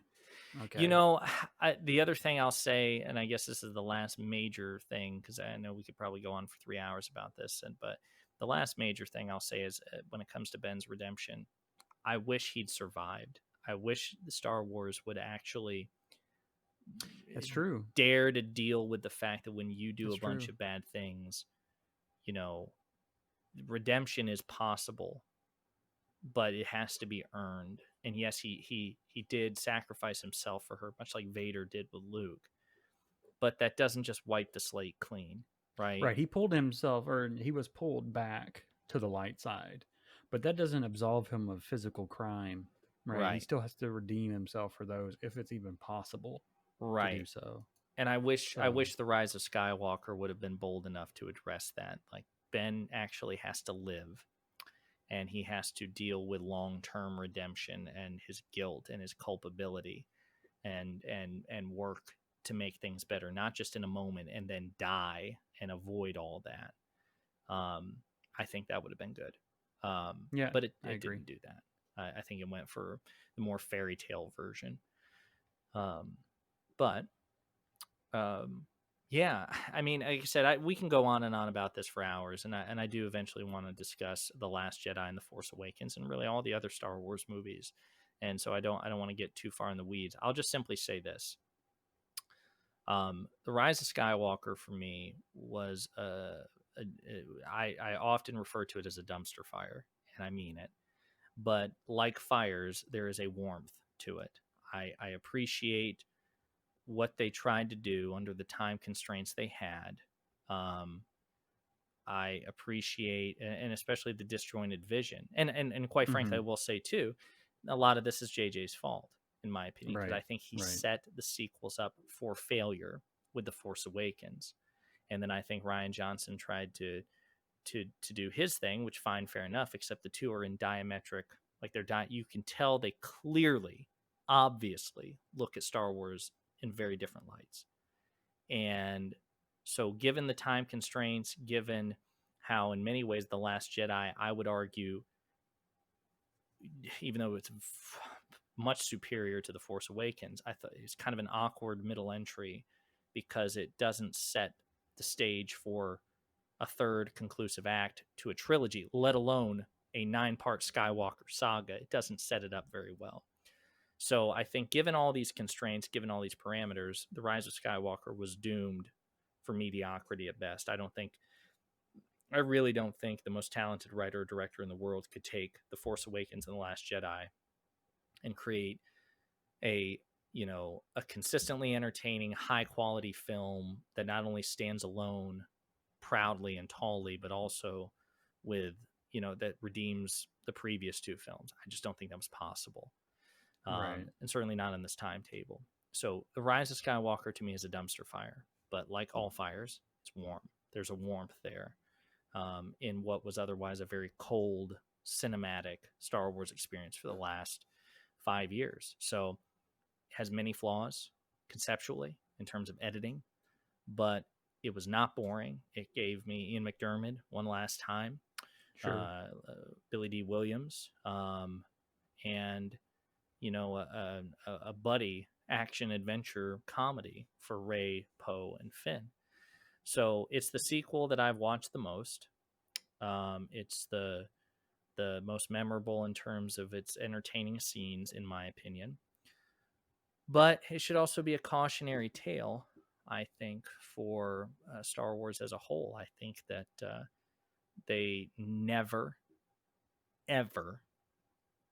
Okay. The other thing I'll say, and I guess this is the last major thing, because I know we could probably go on for 3 hours about this, but the last major thing I'll say is when it comes to Ben's redemption, I wish he'd survived. I wish the Star Wars would actually That's true. dare to deal with the fact that when you do That's a bunch true. of bad things, redemption is possible, but it has to be earned. And yes, he did sacrifice himself for her, much like Vader did with Luke. But that doesn't just wipe the slate clean, right? Right. He pulled himself, or he was pulled back to the light side, but that doesn't absolve him of physical crime, right? He Right. still has to redeem himself for those, if it's even possible to do Right. so. And I wish So, the Rise of Skywalker would have been bold enough to address that. Like, Ben actually has to live, and he has to deal with long-term redemption and his guilt and his culpability and work to make things better, not just in a moment and then die and avoid all that. I think that would have been good. Yeah, But it, I it agree. didn't do that. I think it went for the more fairy tale version. Um, but yeah, I mean, like I said, we can go on and on about this for hours, and I do eventually want to discuss the Last Jedi and the Force Awakens, and really all the other Star Wars movies. And so I don't want to get too far in the weeds. I'll just simply say this: the Rise of Skywalker for me was I often refer to it as a dumpster fire, and I mean it. But like fires, there is a warmth to it. I appreciate what they tried to do under the time constraints they had. Um, I appreciate, and especially the disjointed vision, and quite frankly, I Hmm. will say too, a lot of this is JJ's fault, in my opinion, because I Right, think he right, set the sequels up for failure with the Force Awakens, and then I think Ryan Johnson tried to do his thing, which fine, fair enough. Except the two are in diametric, like you can tell they clearly, obviously look at Star Wars in very different lights. And so, given the time constraints, given how in many ways the Last Jedi, I would argue, even though it's much superior to the Force Awakens, I thought it's kind of an awkward middle entry because it doesn't set the stage for a third conclusive act to a trilogy, let alone a 9-part Skywalker saga. It doesn't set it up very well. So I think, given all these constraints, given all these parameters, The Rise of Skywalker was doomed for mediocrity at best. I really don't think the most talented writer or director in the world could take The Force Awakens and The Last Jedi and create a a consistently entertaining, high quality film that not only stands alone proudly and tallly, but also with that redeems the previous two films. I just don't think that was possible, right. and certainly not on this timetable. So the Rise of Skywalker to me is a dumpster fire, but like all fires, it's warm. There's a warmth there, in what was otherwise a very cold cinematic Star Wars experience for the last 5 years. So it has many flaws conceptually in terms of editing, but it was not boring. It gave me Ian McDiarmid one last time, Sure. Billy D. Williams, and a buddy action adventure comedy for Rey, Poe, and Finn. So it's the sequel that I've watched the most. It's the most memorable in terms of its entertaining scenes, in my opinion. But it should also be a cautionary tale, I think, for Star Wars as a whole. I think that they never, ever,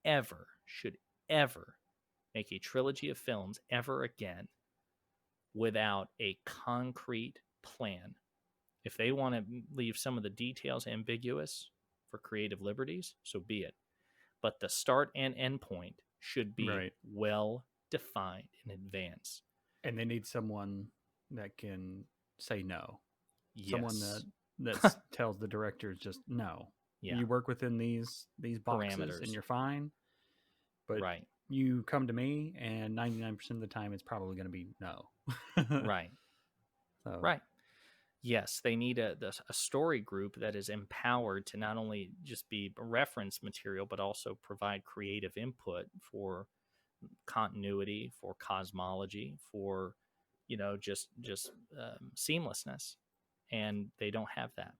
ever should ever make a trilogy of films ever again without a concrete plan. If they want to leave some of the details ambiguous for creative liberties, so be it. But the start and end point should be Right. well defined in advance. And they need someone that can say no. Someone that Yes. tells the directors just no. Yeah. You work within these boxes and Parameters. you're fine, but Right. you come to me and 99% of the time it's probably going to be no. Right. So, Right. Yes, they need a story group that is empowered to not only just be reference material, but also provide creative input for continuity, for cosmology, for just seamlessness, and they don't have that.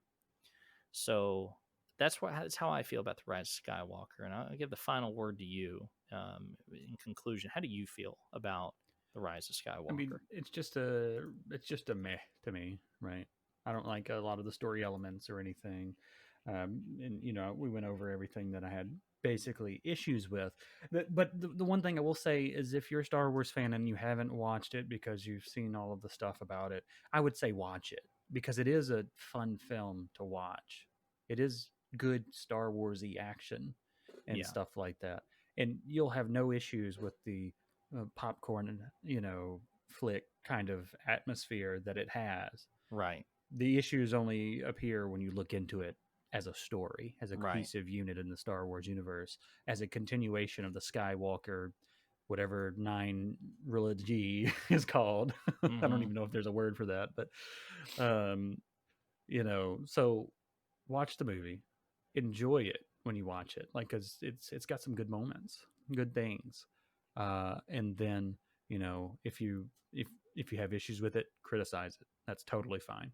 So that's how I feel about the Rise of Skywalker, and I'll give the final word to you. In conclusion, how do you feel about the Rise of I mean, Skywalker? it's just a meh to me, right? I don't like a lot of the story elements or anything. And we went over everything that I had basically issues with. But the one thing I will say is, if you're a Star Wars fan and you haven't watched it because you've seen all of the stuff about it, I would say watch it, because it is a fun film to watch. It is good Star Warsy action and Yeah. stuff like that, and you'll have no issues with the popcorn, flick kind of atmosphere that it has. Right. The issues only appear when you look into it as a story, as a Right. cohesive unit in the Star Wars universe, as a continuation of the Skywalker whatever 9 trilogy is called. I don't Mm-hmm. even know if there's a word for that, but um, so watch the movie, enjoy it when you watch it, like because it's got some good moments, good things, and then if you have issues with it, criticize it. That's totally fine.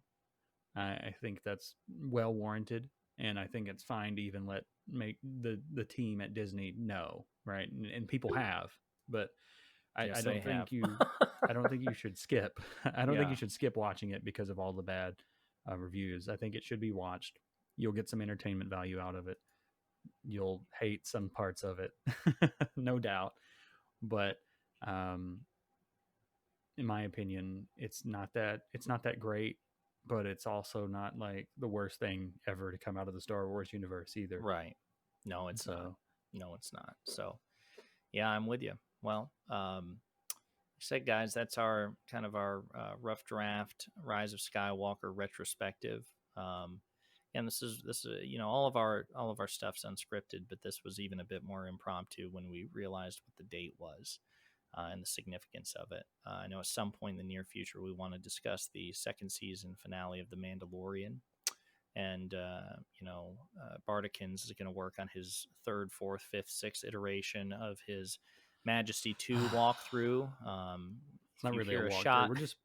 I think that's well warranted, and I think it's fine to even make the team at Disney know, right? And people have, but I Yes, they don't have. think I don't think you should skip. I don't think Yeah. you should skip watching it because of all the bad reviews. I think it should be watched. You'll get some entertainment value out of it. You'll hate some parts of it, no doubt, but um, in my opinion, it's not that great, but it's also not like the worst thing ever to come out of the Star Wars universe either. Right. No, it's not. So No, it's not. So, yeah, I'm with you. Well, said, guys, that's our kind of our rough draft Rise of Skywalker retrospective. Um, and this is all of our stuff's unscripted, but this was even a bit more impromptu when we realized what the date was and the significance of it. I know at some point in the near future we want to discuss the second season finale of The Mandalorian, and Bardakins is going to work on his third, fourth, fifth, sixth iteration of his Majesty 2 walkthrough. it's If not you really a hear a walkthrough. shot, We're just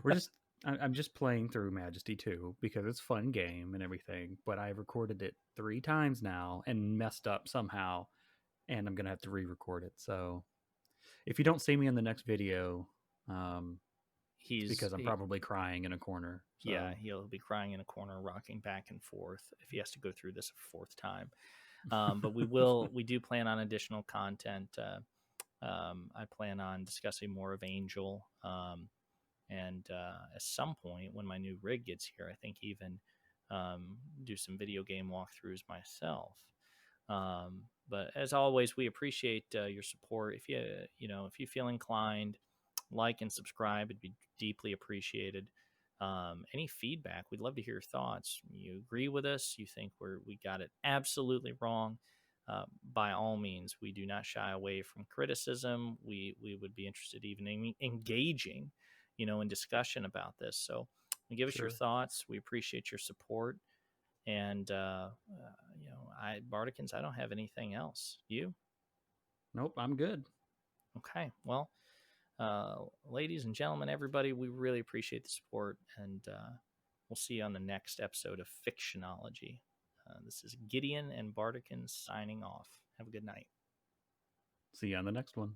we're just I'm just playing through Majesty 2 because it's a fun game and everything, but I've recorded it 3 times now and messed up somehow, and I'm gonna have to re-record it. So if you don't see me in the next video, it's he's because I'm he, probably crying in a corner. yeah, So he'll be crying in a corner, rocking back and forth if he has to go through this a fourth time. But we do plan on additional content. I plan on discussing more of Angel. And at some point, when my new rig gets here, I think even do some video game walkthroughs myself. But as always, we appreciate your support. If you feel inclined, like and subscribe. It'd be deeply appreciated. Any feedback, we'd love to hear your thoughts. You agree with us? You think we got it absolutely wrong? By all means, we do not shy away from criticism. We would be interested even in engaging, in discussion about this. So give us your sure. thoughts. We appreciate your support. And Bardikins, I don't have anything else. You? Nope, I'm good. Okay. Well, ladies and gentlemen, everybody, we really appreciate the support, and we'll see you on the next episode of Fictionology. This is Gideon and Bardikins signing off. Have a good night. See you on the next one.